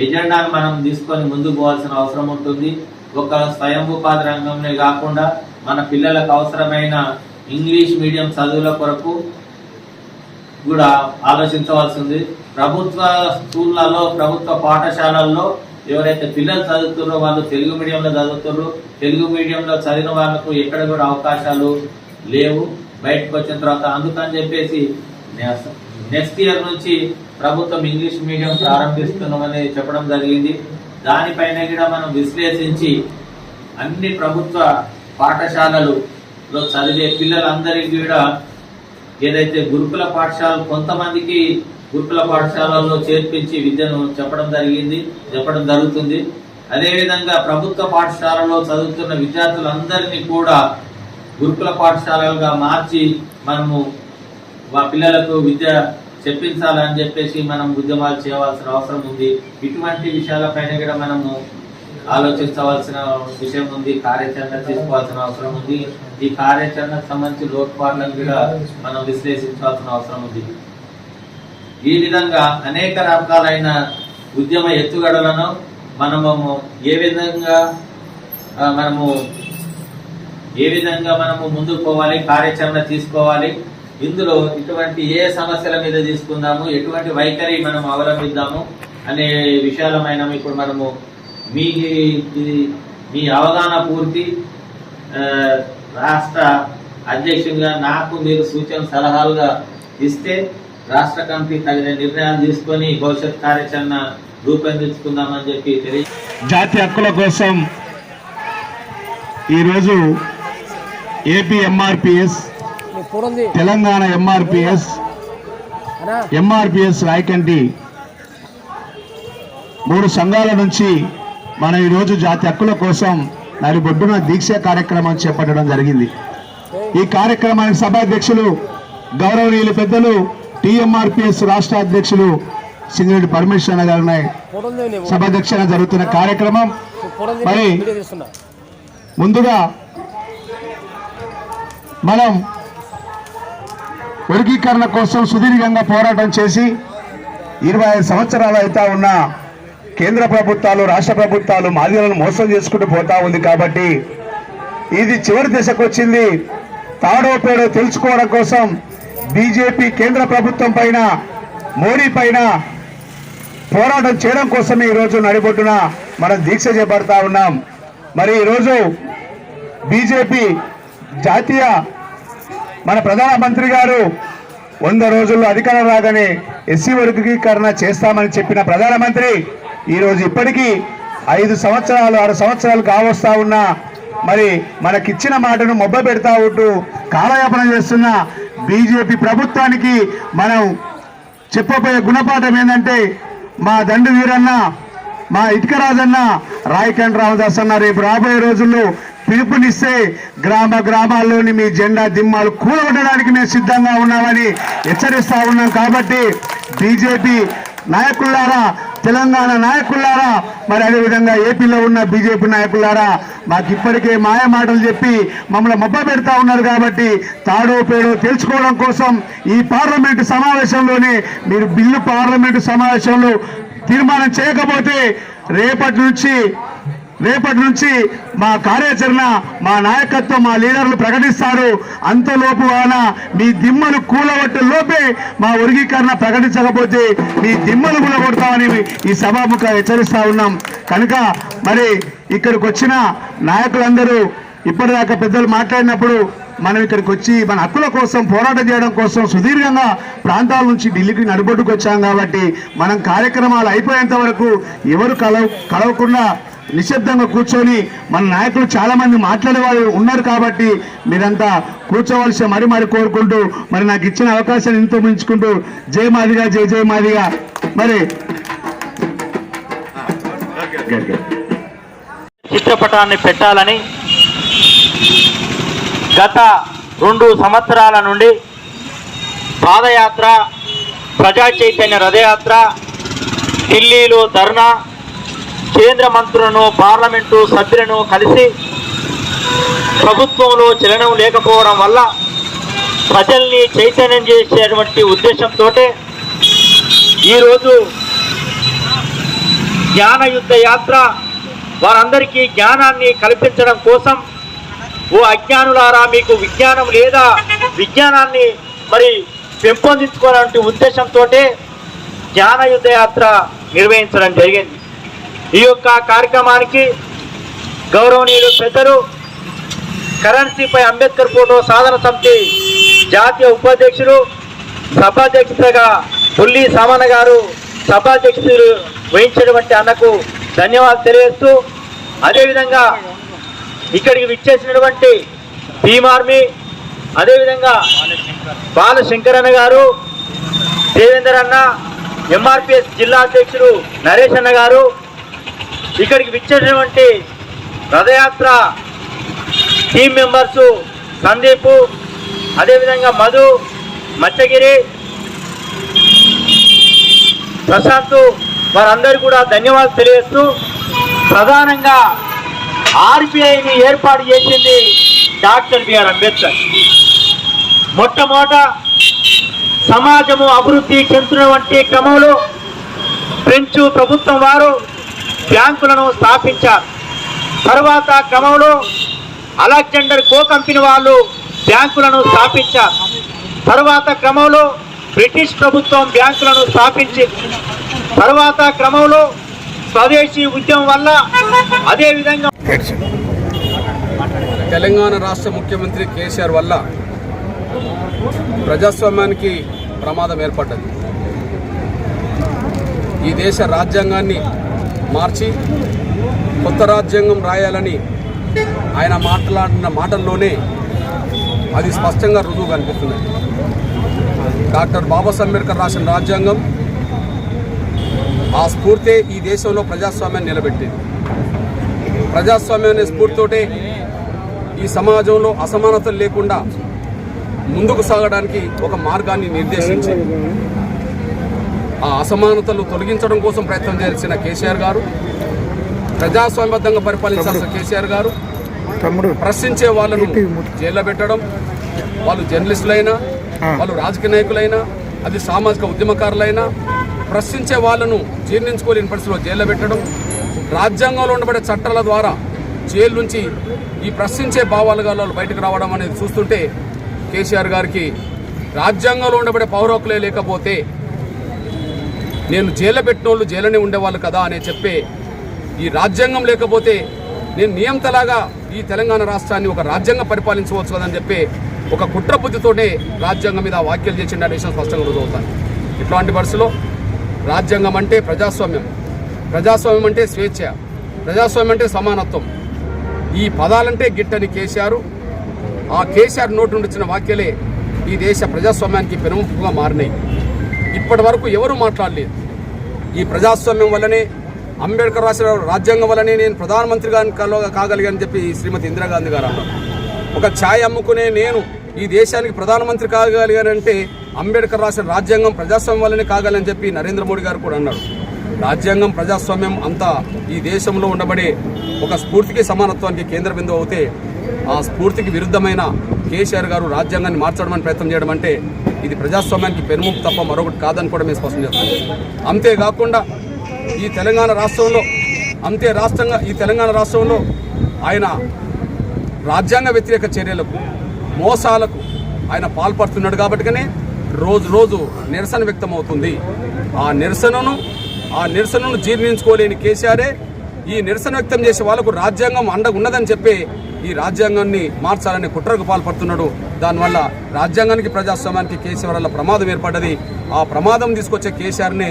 ఎజెండాను మనం తీసుకొని ముందుకు పోవాల్సిన అవసరం ఉంటుంది. ఒక స్వయం ఉపాధి రంగంలో కాకుండా మన పిల్లలకు అవసరమైన ఇంగ్లీష్ మీడియం చదువుల కొరకు కూడా ఆలోచించవలసి ఉంది. ప్రభుత్వ స్కూళ్ళలో, ప్రభుత్వ పాఠశాలల్లో ఎవరైతే పిల్లలు చదువుతున్నారో వాళ్ళు తెలుగు మీడియంలో చదువుతున్నారు. తెలుగు మీడియంలో చదివిన వాళ్ళకు ఎక్కడ కూడా అవకాశాలు లేవు బయటకు వచ్చిన తర్వాత. అందుకని చెప్పేసి నెక్స్ట్ ఇయర్ నుంచి ప్రభుత్వం ఇంగ్లీష్ మీడియం ప్రారంభిస్తున్నామని చెప్పడం జరిగింది. దానిపైన కూడా మనం విశ్లేషించి అన్ని ప్రభుత్వ పాఠశాలలలో చదివే పిల్లలందరికీ కూడా ఏదైతే గురుకుల పాఠశాలలు కొంతమందికి గురుకుల పాఠశాలల్లో చేర్పించి విద్యను చెప్పడం జరుగుతుంది. అదేవిధంగా ప్రభుత్వ పాఠశాలలో చదువుతున్న విద్యార్థులందరినీ కూడా గురుకుల పాఠశాలలుగా మార్చి మనము మా పిల్లలకు విద్య చెప్పించాలని చెప్పేసి మనం ఉద్యమాలు చేయవలసిన అవసరం ఉంది. ఇటువంటి విషయాలపైన కూడా మనము ఆలోచించవలసిన విషయం ఉంది. కార్యాచరణ తీసుకోవాల్సిన అవసరం ఉంది. ఈ కార్యాచరణకు సంబంధించి లోటుపాట్లను కూడా మనం విశ్లేషించాల్సిన అవసరం ఉంది. ఈ విధంగా అనేక రకాలైన ఉద్యమ ఎత్తుగడలను మనము ఏ విధంగా మనము ముందుకు పోవాలి, కార్యాచరణ తీసుకోవాలి. ఇందులో ఇటువంటి ఏ సమస్యల మీద తీసుకుందాము, ఎటువంటి వైఖరి మనం అవలంబిద్దాము అనే విషయాలమైన ఇప్పుడు మనము మీ అవగాహన పూర్తి రాష్ట్ర అధ్యక్షునిగా నాకు మీరు సూచన సలహాలుగా ఇస్తే రాష్ట్ర కమిటీ తగిన నిర్ణయాలు తీసుకొని భవిష్యత్ కార్యాచరణ రూపొందించుకుందామని చెప్పి జాతీయ హక్కుల కోసం ఈరోజు ఏపీ ఎంఆర్పిఎస్, తెలంగాణ ఎంఆర్పిఎస్ రాయకంటి 3 సంఘాల నుంచి మనం ఈరోజు జాతీయ హక్కుల కోసం నలుబొడ్డున దీక్ష కార్యక్రమం చేపట్టడం జరిగింది. ఈ కార్యక్రమానికి సభాధ్యక్షులు గౌరవనీయులు పెద్దలు టీఎంఆర్పిఎస్ రాష్ట్ర అధ్యక్షులు సింగిరెడ్డి పరమేశ్వర గారి సభాధ్యక్షన జరుగుతున్న కార్యక్రమం. మరి ముందుగా మనం వర్గీకరణ కోసం సుదీర్ఘంగా పోరాటం చేసి 25 సంవత్సరాలు అవుతా ఉన్న కేంద్ర ప్రభుత్వాలు, రాష్ట్ర ప్రభుత్వాలు మాదిగలను మోసం చేసుకుంటూ పోతా ఉంది. కాబట్టి ఇది చివరి దశకు వచ్చింది. తాడో పేడో తెలుసుకోవడం కోసం బీజేపీ కేంద్ర ప్రభుత్వం పైన, మోడీ పైన పోరాటం చేయడం కోసమే ఈరోజు నడిబొడ్డున మనం దీక్ష చేపడతా ఉన్నాం. మరి ఈరోజు బీజేపీ జాతీయ మన ప్రధానమంత్రి గారు 100 రోజుల్లో అధికారం రాగానే ఎస్సీ వర్గీకరణ చేస్తామని చెప్పిన ప్రధానమంత్రి ఈరోజు ఇప్పటికీ 5 సంవత్సరాలు 6 సంవత్సరాలు కావస్తా ఉన్నా మరి మనకిచ్చిన మాటను మొబ్బ పెడతా ఉంటూ కాలయాపన చేస్తున్న బీజేపీ ప్రభుత్వానికి మనం చెప్పబోయే గుణపాఠం ఏంటంటే, మా దండు వీరన్న, మా ఇటుకరాజన్న, రాయకండ్ర రామదాస్ అన్న రేపు రాబోయే రోజుల్లో పిలుపునిస్తే గ్రామాల్లోని మీ జెండా దిమ్మాలు కూడగొట్టడానికి మేము సిద్ధంగా ఉన్నామని హెచ్చరిస్తా ఉన్నాం. కాబట్టి బీజేపీ నాయకులారా, తెలంగాణ నాయకులారా, మరి అదేవిధంగా ఏపీలో ఉన్న బీజేపీ నాయకులారా, మాకు ఇప్పటికే మాయ మాటలు చెప్పి మమ్మల్ని మొబ్బ పెడతా ఉన్నారు. కాబట్టి తాడో పేడో తెలుసుకోవడం కోసం ఈ పార్లమెంటు సమావేశంలోనే మీరు బిల్లు పార్లమెంటు సమావేశంలో తీర్మానం చేయకపోతే రేపటి నుంచి మా కార్యాచరణ, మా నాయకత్వం, మా లీడర్లు ప్రకటిస్తారు. అంతలోపు మీ దిమ్మలు కూలగొట్టే లోపే మా వర్గీకరణ ప్రకటించకపోతే మీ దిమ్మలు కూలగొడతామని ఈ సభాముఖ హెచ్చరిస్తా ఉన్నాం. కనుక మరి ఇక్కడికి వచ్చిన నాయకులందరూ ఇప్పటిదాకా పెద్దలు మాట్లాడినప్పుడు మనం ఇక్కడికి వచ్చి మన హక్కుల కోసం పోరాటం చేయడం కోసం సుదీర్ఘంగా ప్రాంతాల నుంచి ఢిల్లీకి నడిబొడ్డుకు వచ్చాం. కాబట్టి మనం కార్యక్రమాలు అయిపోయేంత వరకు ఎవరు కలవకుండా నిశ్శబ్దంగా కూర్చొని మన నాయకులు చాలా మంది మాట్లాడే వాళ్ళు ఉన్నారు. కాబట్టి మీరంతా కూర్చోవలసి మరి కోరుకుంటూ మరి నాకు ఇచ్చిన అవకాశాన్ని ఎంతో మించుకుంటూ జై మాదిగా, జై మాదిగా. మరి చిత్రపటాన్ని పెట్టాలని గత 2 సంవత్సరాల నుండి పాదయాత్ర, ప్రజా చైతన్య రథయాత్ర, ఢిల్లీలో ధర్నా, కేంద్ర మంత్రులను, పార్లమెంటు సభ్యులను కలిసి ప్రభుత్వంలో చలనం లేకపోవడం వల్ల ప్రజల్ని చైతన్యం చేసేటువంటి ఉద్దేశంతో ఈరోజు జ్ఞాన యుద్ధ యాత్ర, వారందరికీ జ్ఞానాన్ని కల్పించడం కోసం ఓ అజ్ఞానులారా, మీకు విజ్ఞానం లేదా? విజ్ఞానాన్ని మరి పెంపొందించుకోవాలంటే ఉద్దేశంతో జ్ఞానయుద్ధ యాత్ర నిర్వహించడం జరిగింది. ఈ యొక్క కార్యక్రమానికి గౌరవనీయులు పెద్దలు కరెన్సీపై అంబేద్కర్ ఫోటో సాధన సమితి జాతీయ ఉపాధ్యక్షులు, సభాధ్యక్షుడిగా పుల్లి సామన్న గారు సభాధ్యక్షులు వహించినటువంటి అన్నకు ధన్యవాదాలు తెలియజేస్తూ, అదేవిధంగా ఇక్కడికి విచ్చేసినటువంటి టీమ్ ఆర్మీ, అదేవిధంగా బాలశంకరన్న గారు, దేవేందర్ అన్న, ఎంఆర్పిఎస్ జిల్లా అధ్యక్షుడు నరేష్ అన్న గారు, ఇక్కడికి విచ్చేసినటువంటి రథయాత్ర టీం మెంబర్సు సందీపు, అదేవిధంగా మధు, మచ్చగిరి, ప్రశాంత్, వారందరూ కూడా ధన్యవాదాలు తెలియజేస్తూ, ప్రధానంగా ఆర్బీఐని ఏర్పాటు చేసింది డాక్టర్ బిఆర్ అంబేద్కర్. మొట్టమొదట సమాజము అభివృద్ధి చెందుతున్నటువంటి క్రమంలో ఫ్రెంచ్ ప్రభుత్వం వారు బ్యాంకులను స్థాపించారు. తర్వాత క్రమంలో అలెగ్జాండర్ కో కంపెనీ వాళ్ళు బ్యాంకులను స్థాపించారు. తర్వాత క్రమంలో బ్రిటిష్ ప్రభుత్వం బ్యాంకులను స్థాపించి, తర్వాత క్రమంలో స్వదేశీ ఉద్యమం వల్ల, అదేవిధంగా తెలంగాణ రాష్ట్ర ముఖ్యమంత్రి కేసీఆర్ వల్ల ప్రజాస్వామ్యానికి ప్రమాదం ఏర్పడ్డది. ఈ దేశ రాజ్యాంగాన్ని మార్చి కొత్త రాజ్యాంగం రాయాలని ఆయన మాట్లాడిన మాటల్లోనే అది స్పష్టంగా రుజువు కనిపిస్తున్నది. డాక్టర్ బాబాసాహెబ్ అంబేద్కర్ రాసిన రాజ్యాంగం ఆ స్ఫూర్తే ఈ దేశంలో ప్రజాస్వామ్యాన్ని నిలబెట్టింది. ప్రజాస్వామ్యం అనే స్ఫూర్తితోటే ఈ సమాజంలో అసమానతలు లేకుండా ముందుకు సాగడానికి ఒక మార్గాన్ని నిర్దేశించి ఆ అసమానతలు తొలగించడం కోసం ప్రయత్నం చేసిన కేసీఆర్ గారు, ప్రజాస్వామ్యబద్ధంగా పరిపాలించాల్సిన కేసీఆర్ గారు ప్రశ్నించే వాళ్ళను జైల్లో పెట్టడం, వాళ్ళు జర్నలిస్టులైనా, వాళ్ళు రాజకీయ నాయకులైనా, అది సామాజిక ఉద్యమకారులైనా, ప్రశ్నించే వాళ్ళను జీర్ణించుకోలేని పరిస్థితిలో జైల్లో పెట్టడం, రాజ్యాంగంలో ఉండబడే చట్టాల ద్వారా జైలు నుంచి ఈ ప్రశ్నించే భావాలు బయటకు రావడం అనేది చూస్తుంటే కేసీఆర్ గారికి రాజ్యాంగంలో ఉండబడే పౌరకులే లేకపోతే నేను జైల్లో పెట్టిన వాళ్ళు జైలునే ఉండేవాళ్ళు కదా అని చెప్పే, ఈ రాజ్యాంగం లేకపోతే నేను నియంతలాగా ఈ తెలంగాణ రాష్ట్రాన్ని ఒక రాజ్యాంగం పరిపాలించవచ్చు కదని చెప్పి ఒక కుట్ర బుద్ధితోనే రాజ్యాంగం మీద వ్యాఖ్యలు చేసిన విషయం స్పష్టంగా రుజువుతాను. ఇట్లాంటి పరిస్థితుల్లో రాజ్యాంగం అంటే ప్రజాస్వామ్యం, ప్రజాస్వామ్యం అంటే స్వేచ్ఛ, ప్రజాస్వామ్యం అంటే సమానత్వం, ఈ పదాలంటే గిట్టని కేసీఆర్, ఆ కేసీఆర్ నోటి నుండి వచ్చిన వ్యాఖ్యలే ఈ దేశ ప్రజాస్వామ్యానికి పెనుముప్పుగా మారినాయి. ఇప్పటి వరకు ఎవరూ మాట్లాడలేదు. ఈ ప్రజాస్వామ్యం వల్లనే, అంబేద్కర్ రాసిన రాజ్యాంగం వల్లనే నేను ప్రధానమంత్రిగా కాగలిగానని చెప్పి శ్రీమతి ఇందిరాగాంధీ గారు అన్నారు. ఒక ఛాయ్ అమ్ముకునే నేను ఈ దేశానికి ప్రధానమంత్రి కాగలిగానంటే అంబేద్కర్ రాసిన రాజ్యాంగం ప్రజాస్వామ్యం వల్లనే కాగలని చెప్పి నరేంద్ర మోడీ గారు కూడా అన్నారు. రాజ్యాంగం ప్రజాస్వామ్యం అంతా ఈ దేశంలో ఉండబడే ఒక స్ఫూర్తికి, సమానత్వానికి కేంద్ర బిందువు అవుతే ఆ స్ఫూర్తికి విరుద్ధమైన కేసీఆర్ గారు రాజ్యాంగాన్ని మార్చడం ప్రయత్నం చేయడం అంటే ఇది ప్రజాస్వామ్యానికి పెనుముప్పు తప్ప మరొకటి కాదని కూడా మేము స్పష్టం చేస్తున్నాం. అంతేకాకుండా ఈ తెలంగాణ రాష్ట్రంలో ఆయన రాజ్యాంగ వ్యతిరేక చర్యలకు, మోసాలకు ఆయన పాల్పడుతున్నాడు కాబట్టినే రోజు రోజు నిరసన వ్యక్తం అవుతుంది. ఆ నిరసనను జీర్ణించుకోలేని కేసీఆరే ఈ నిరసన వ్యక్తం చేసే వాళ్ళకు రాజ్యాంగం అండగా ఉన్నదని చెప్పి ఈ రాజ్యాంగాన్ని మార్చాలనే కుట్రకు పాల్పడుతున్నాడు. దానివల్ల రాజ్యాంగానికి, ప్రజాస్వామ్యానికి కేసీఆర్ వల్ల ప్రమాదం ఏర్పడ్డది. ఆ ప్రమాదం తీసుకొచ్చే కేసీఆర్ని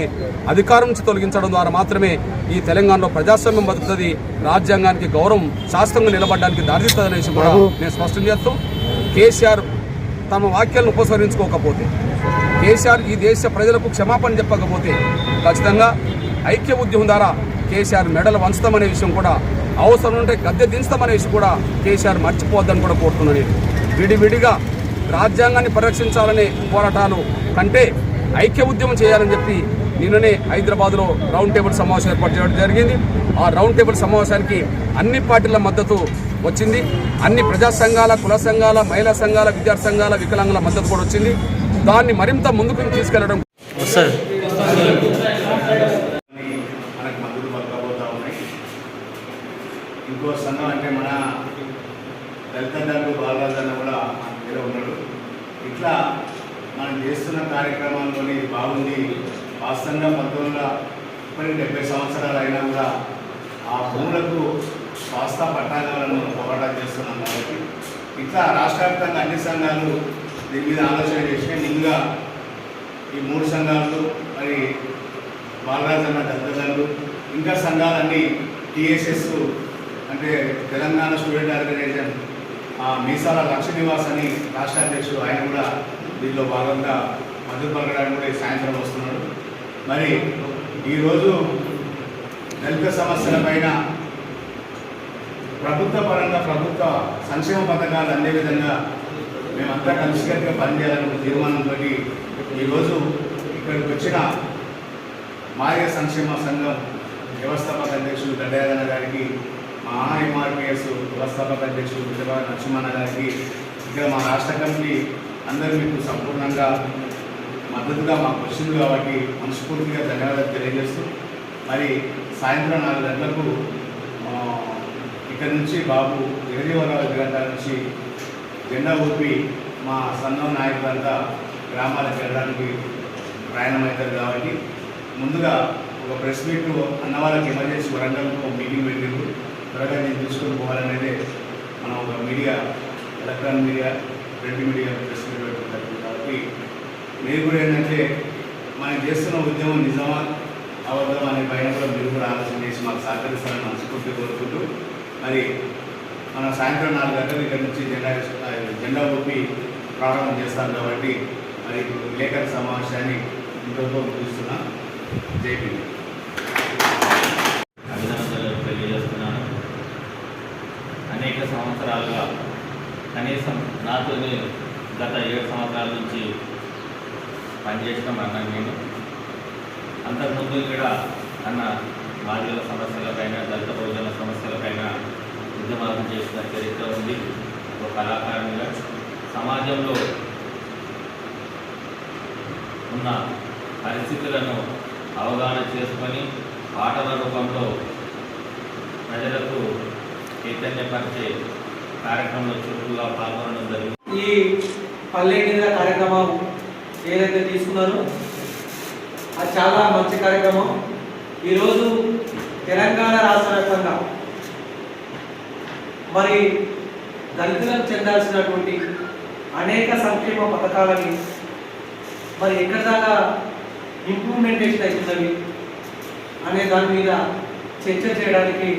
అధికారం నుంచి తొలగించడం ద్వారా మాత్రమే ఈ తెలంగాణలో ప్రజాస్వామ్యం బతుకుతుంది, రాజ్యాంగానికి గౌరవం శాస్త్రంగా నిలబడడానికి దారితీస్తుందనే విషయం కూడా నేను స్పష్టం చేస్తూ, కేసీఆర్ తమ వాక్యాలను ఉపసంహరించుకోకపోతే, కేసీఆర్ ఈ దేశ ప్రజలకు క్షమాపణ చెప్పకపోతే ఖచ్చితంగా ఐక్య ఉద్యమం ద్వారా కేసీఆర్ మెడలు వంచుతామనే విషయం కూడా, అవసరం ఉంటే గద్దె దించుతామనే విషయం కూడా కేసీఆర్ మర్చిపోవద్దని కూడా కోరుతున్నాను. విడివిడిగా రాజ్యాంగాన్ని పరిరక్షించాలనే పోరాటాలు కంటే ఐక్య ఉద్యమం చేయాలని చెప్పి నిన్ననే హైదరాబాద్లో రౌండ్ టేబుల్ సమావేశం ఏర్పాటు చేయడం జరిగింది. ఆ రౌండ్ టేబుల్ సమావేశానికి అన్ని పార్టీల మద్దతు వచ్చింది. అన్ని ప్రజా సంఘాల, కుల సంఘాల, మహిళా సంఘాల, విద్యార్థి సంఘాల, వికలాంగుల మద్దతు కూడా వచ్చింది. దాన్ని మరింత ముందుకు తీసుకెళ్లడం మనకు మద్దతు పలకబోతా ఉన్నాయి. ఇంకో సంఘం అంటే మన దళిత దండు బాలరాజన్న కూడా మన దగ్గర ఉన్నాడు. ఇట్లా మనం చేస్తున్న కార్యక్రమాల్లోని ఇది బాగుంది. వాస్తవంగా 1970 సంవత్సరాలు అయినా కూడా ఆ భూములకు స్వాస్థ పట్టాలను పోరాటం చేస్తున్నాం కాబట్టి ఇట్లా రాష్ట్ర వ్యాప్తంగా అన్ని సంఘాలు దీని మీద ఆలోచన చేసినాయి. ముందుగా ఈ 3 సంఘాలు మరి బాలరాజన్న దళిత ఇంకా సంఘాలన్నీ టీఎస్ఎస్ అంటే తెలంగాణ స్టూడెంట్ ఆర్గనైజేషన్ మీసాల లక్ష్మీనివాస్ అని రాష్ట్ర అధ్యక్షుడు, ఆయన కూడా దీనిలో భాగంగా మద్దతు పలకడానికి కూడా సాయంత్రం వస్తున్నాడు. మరి ఈరోజు దళిత సమస్యల పైన ప్రభుత్వ పరంగా ప్రభుత్వ సంక్షేమ పథకాలు అందే విధంగా మేమంతా కలిసికట్టుగా పనిచేయాలనే తీర్మానంతో ఈరోజు ఇక్కడికి వచ్చిన మాదిగ సంక్షేమ సంఘం వ్యవస్థాపక అధ్యక్షుడు గడ్డయాదన్న గారికి, మా ఎంఆర్పిఎస్ వ్యవస్థాపక అధ్యక్షుడు విజయవాడ నరసింహన్న గారికి, ఇక్కడ మా రాష్ట్ర కమిటీ అందరూ మీకు సంపూర్ణంగా మద్దతుగా మాకు వచ్చింది కాబట్టి మనస్ఫూర్తిగా ధన్యవాదాలు తెలియజేస్తూ మరి సాయంత్రం 4 గంటలకు ఇక్కడ నుంచి బాబు విరజీవరావు 5 గంటల నుంచి జెండా ఊపి మా సంఘం నాయకులంతా గ్రామాలకు వెళ్ళడానికి ప్రయాణమవుతారు కాబట్టి ముందుగా ఒక ప్రెస్ మీట్ అన్న వాళ్ళకి ఎమర్జెన్సీ వరంగల్కు మీటింగ్ పెట్టిండు. త్వరగా నేను తీసుకొని పోవాలనేది మనం ఒక media, electronic media, print media press meet పెట్టుకుంటారు. కాబట్టి మీరు కూడా ఏంటంటే మనం చేస్తున్న ఉద్యమం నిజమా అవద్దం అనే పైన కూడా మీరు కూడా ఆలోచన చేసి మాకు సహకరిస్తారని మనస్ఫూర్తి కోరుకుంటూ మరి మనం సాయంత్రం 4 గంటలు ఇక్కడ నుంచి జెండా ఊపి ప్రారంభం చేస్తాం కాబట్టి మరి విలేకరుల సమావేశాన్ని ఇంతతో ముగిస్తున్నా. జైపీ అభినందనలు తెలియజేస్తున్నాను. అనేక సంవత్సరాలుగా కనీసం నాతోనే గత 7 సంవత్సరాల నుంచి పనిచేయడం అన్నాను నేను. అంతకుముందు కూడా అన్న మాదిగల సమస్యలపైన, దళిత బహుజన సమస్యలపైన ఉద్యమాలు చేసిన చరిత్ర ఉంది. ఒక కళాకారునిగా సమాజంలో ఉన్న పరిస్థితులను అవగాహన చేసుకొని పాటల రూపంలో ప్రజలకు చైతన్యపరిచే కార్యక్రమంలో చురుకుగా పాల్గొనడం జరిగింది. ఈ పల్లె కేంద్ర కార్యక్రమం ఏదైతే తీసుకున్నారో అది చాలా మంచి కార్యక్రమం. ఈరోజు తెలంగాణ రాష్ట్ర వ్యాప్తంగా మరి దళితులకు చెందాల్సినటువంటి అనేక సంక్షేమ పథకాలని మరి ఎక్కడి దాకా ఇంప్లిమెంటేషన్ అవుతున్నవి అనే దాని మీద చర్చ చేయడానికి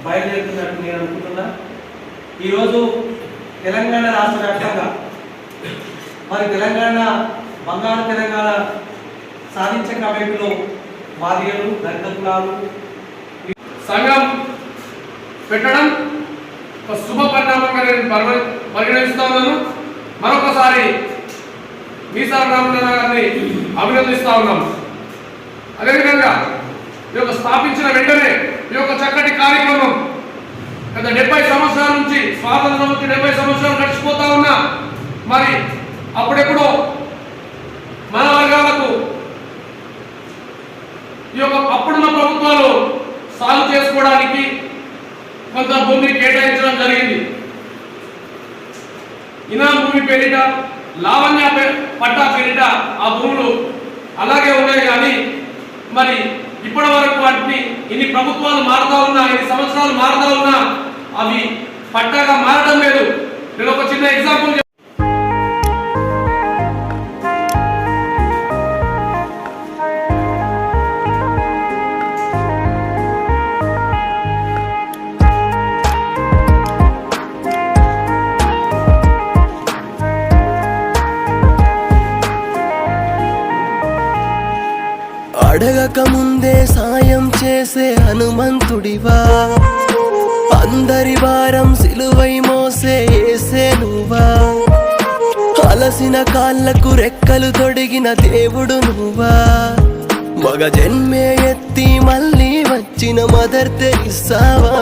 బయలుదేరుతున్నట్టు నేను అనుకుంటున్నా. ఈరోజు తెలంగాణ రాష్ట్ర వ్యాప్తంగా మరి తెలంగాణ బంగారు తెలంగాణ సాధించే క్రమంలో మాదిగలు, దళిత కులాలు సంఘం పెట్టడం ఒక శుభ పరిణామంగా నేను పరిగణిస్తా ఉన్నాను. మరొకసారి మీసాల రామచంద్ర గారిని అభినందిస్తా ఉన్నాం. అదేవిధంగా ఈ యొక్క స్థాపించిన వెంటనే ఈ యొక్క చక్కటి కార్యక్రమం గత 70 సంవత్సరాల నుంచి, స్వాతంత్రం నుంచి 70 సంవత్సరాలు గడిచిపోతా ఉన్నా మరి అప్పుడెప్పుడో మన వర్గాలకు ఈ యొక్క అప్పుడున్న ప్రభుత్వాలు సాగు చేసుకోవడానికి కొంత భూమిని కేటాయించడం జరిగింది. ఇనాం భూమి పేరిట, లావణ్య పట్టా పేరిట ఆ భూములు అలాగే ఉన్నాయి. కానీ మరి ఇప్పటి వరకు వాటిని ఇన్ని ప్రభుత్వాలు మారుతా ఉన్నా, ఇన్ని సంవత్సరాలు మారుతా ఉన్నా అవి పట్టాగా మారడం లేదు. నేను ఒక చిన్న ఎగ్జాంపుల్ అడగక ముందే సాయం చేసే హనుమంతుడివా, అందరి భారం సిలువై మోసే యేసే నువ్వా, అలసిన కాళ్ళకు రెక్కలు తొడిగిన దేవుడు నువ్వా, మగ జన్మే ఎత్తి మళ్ళీ వచ్చిన మదర్ తెరిసావా.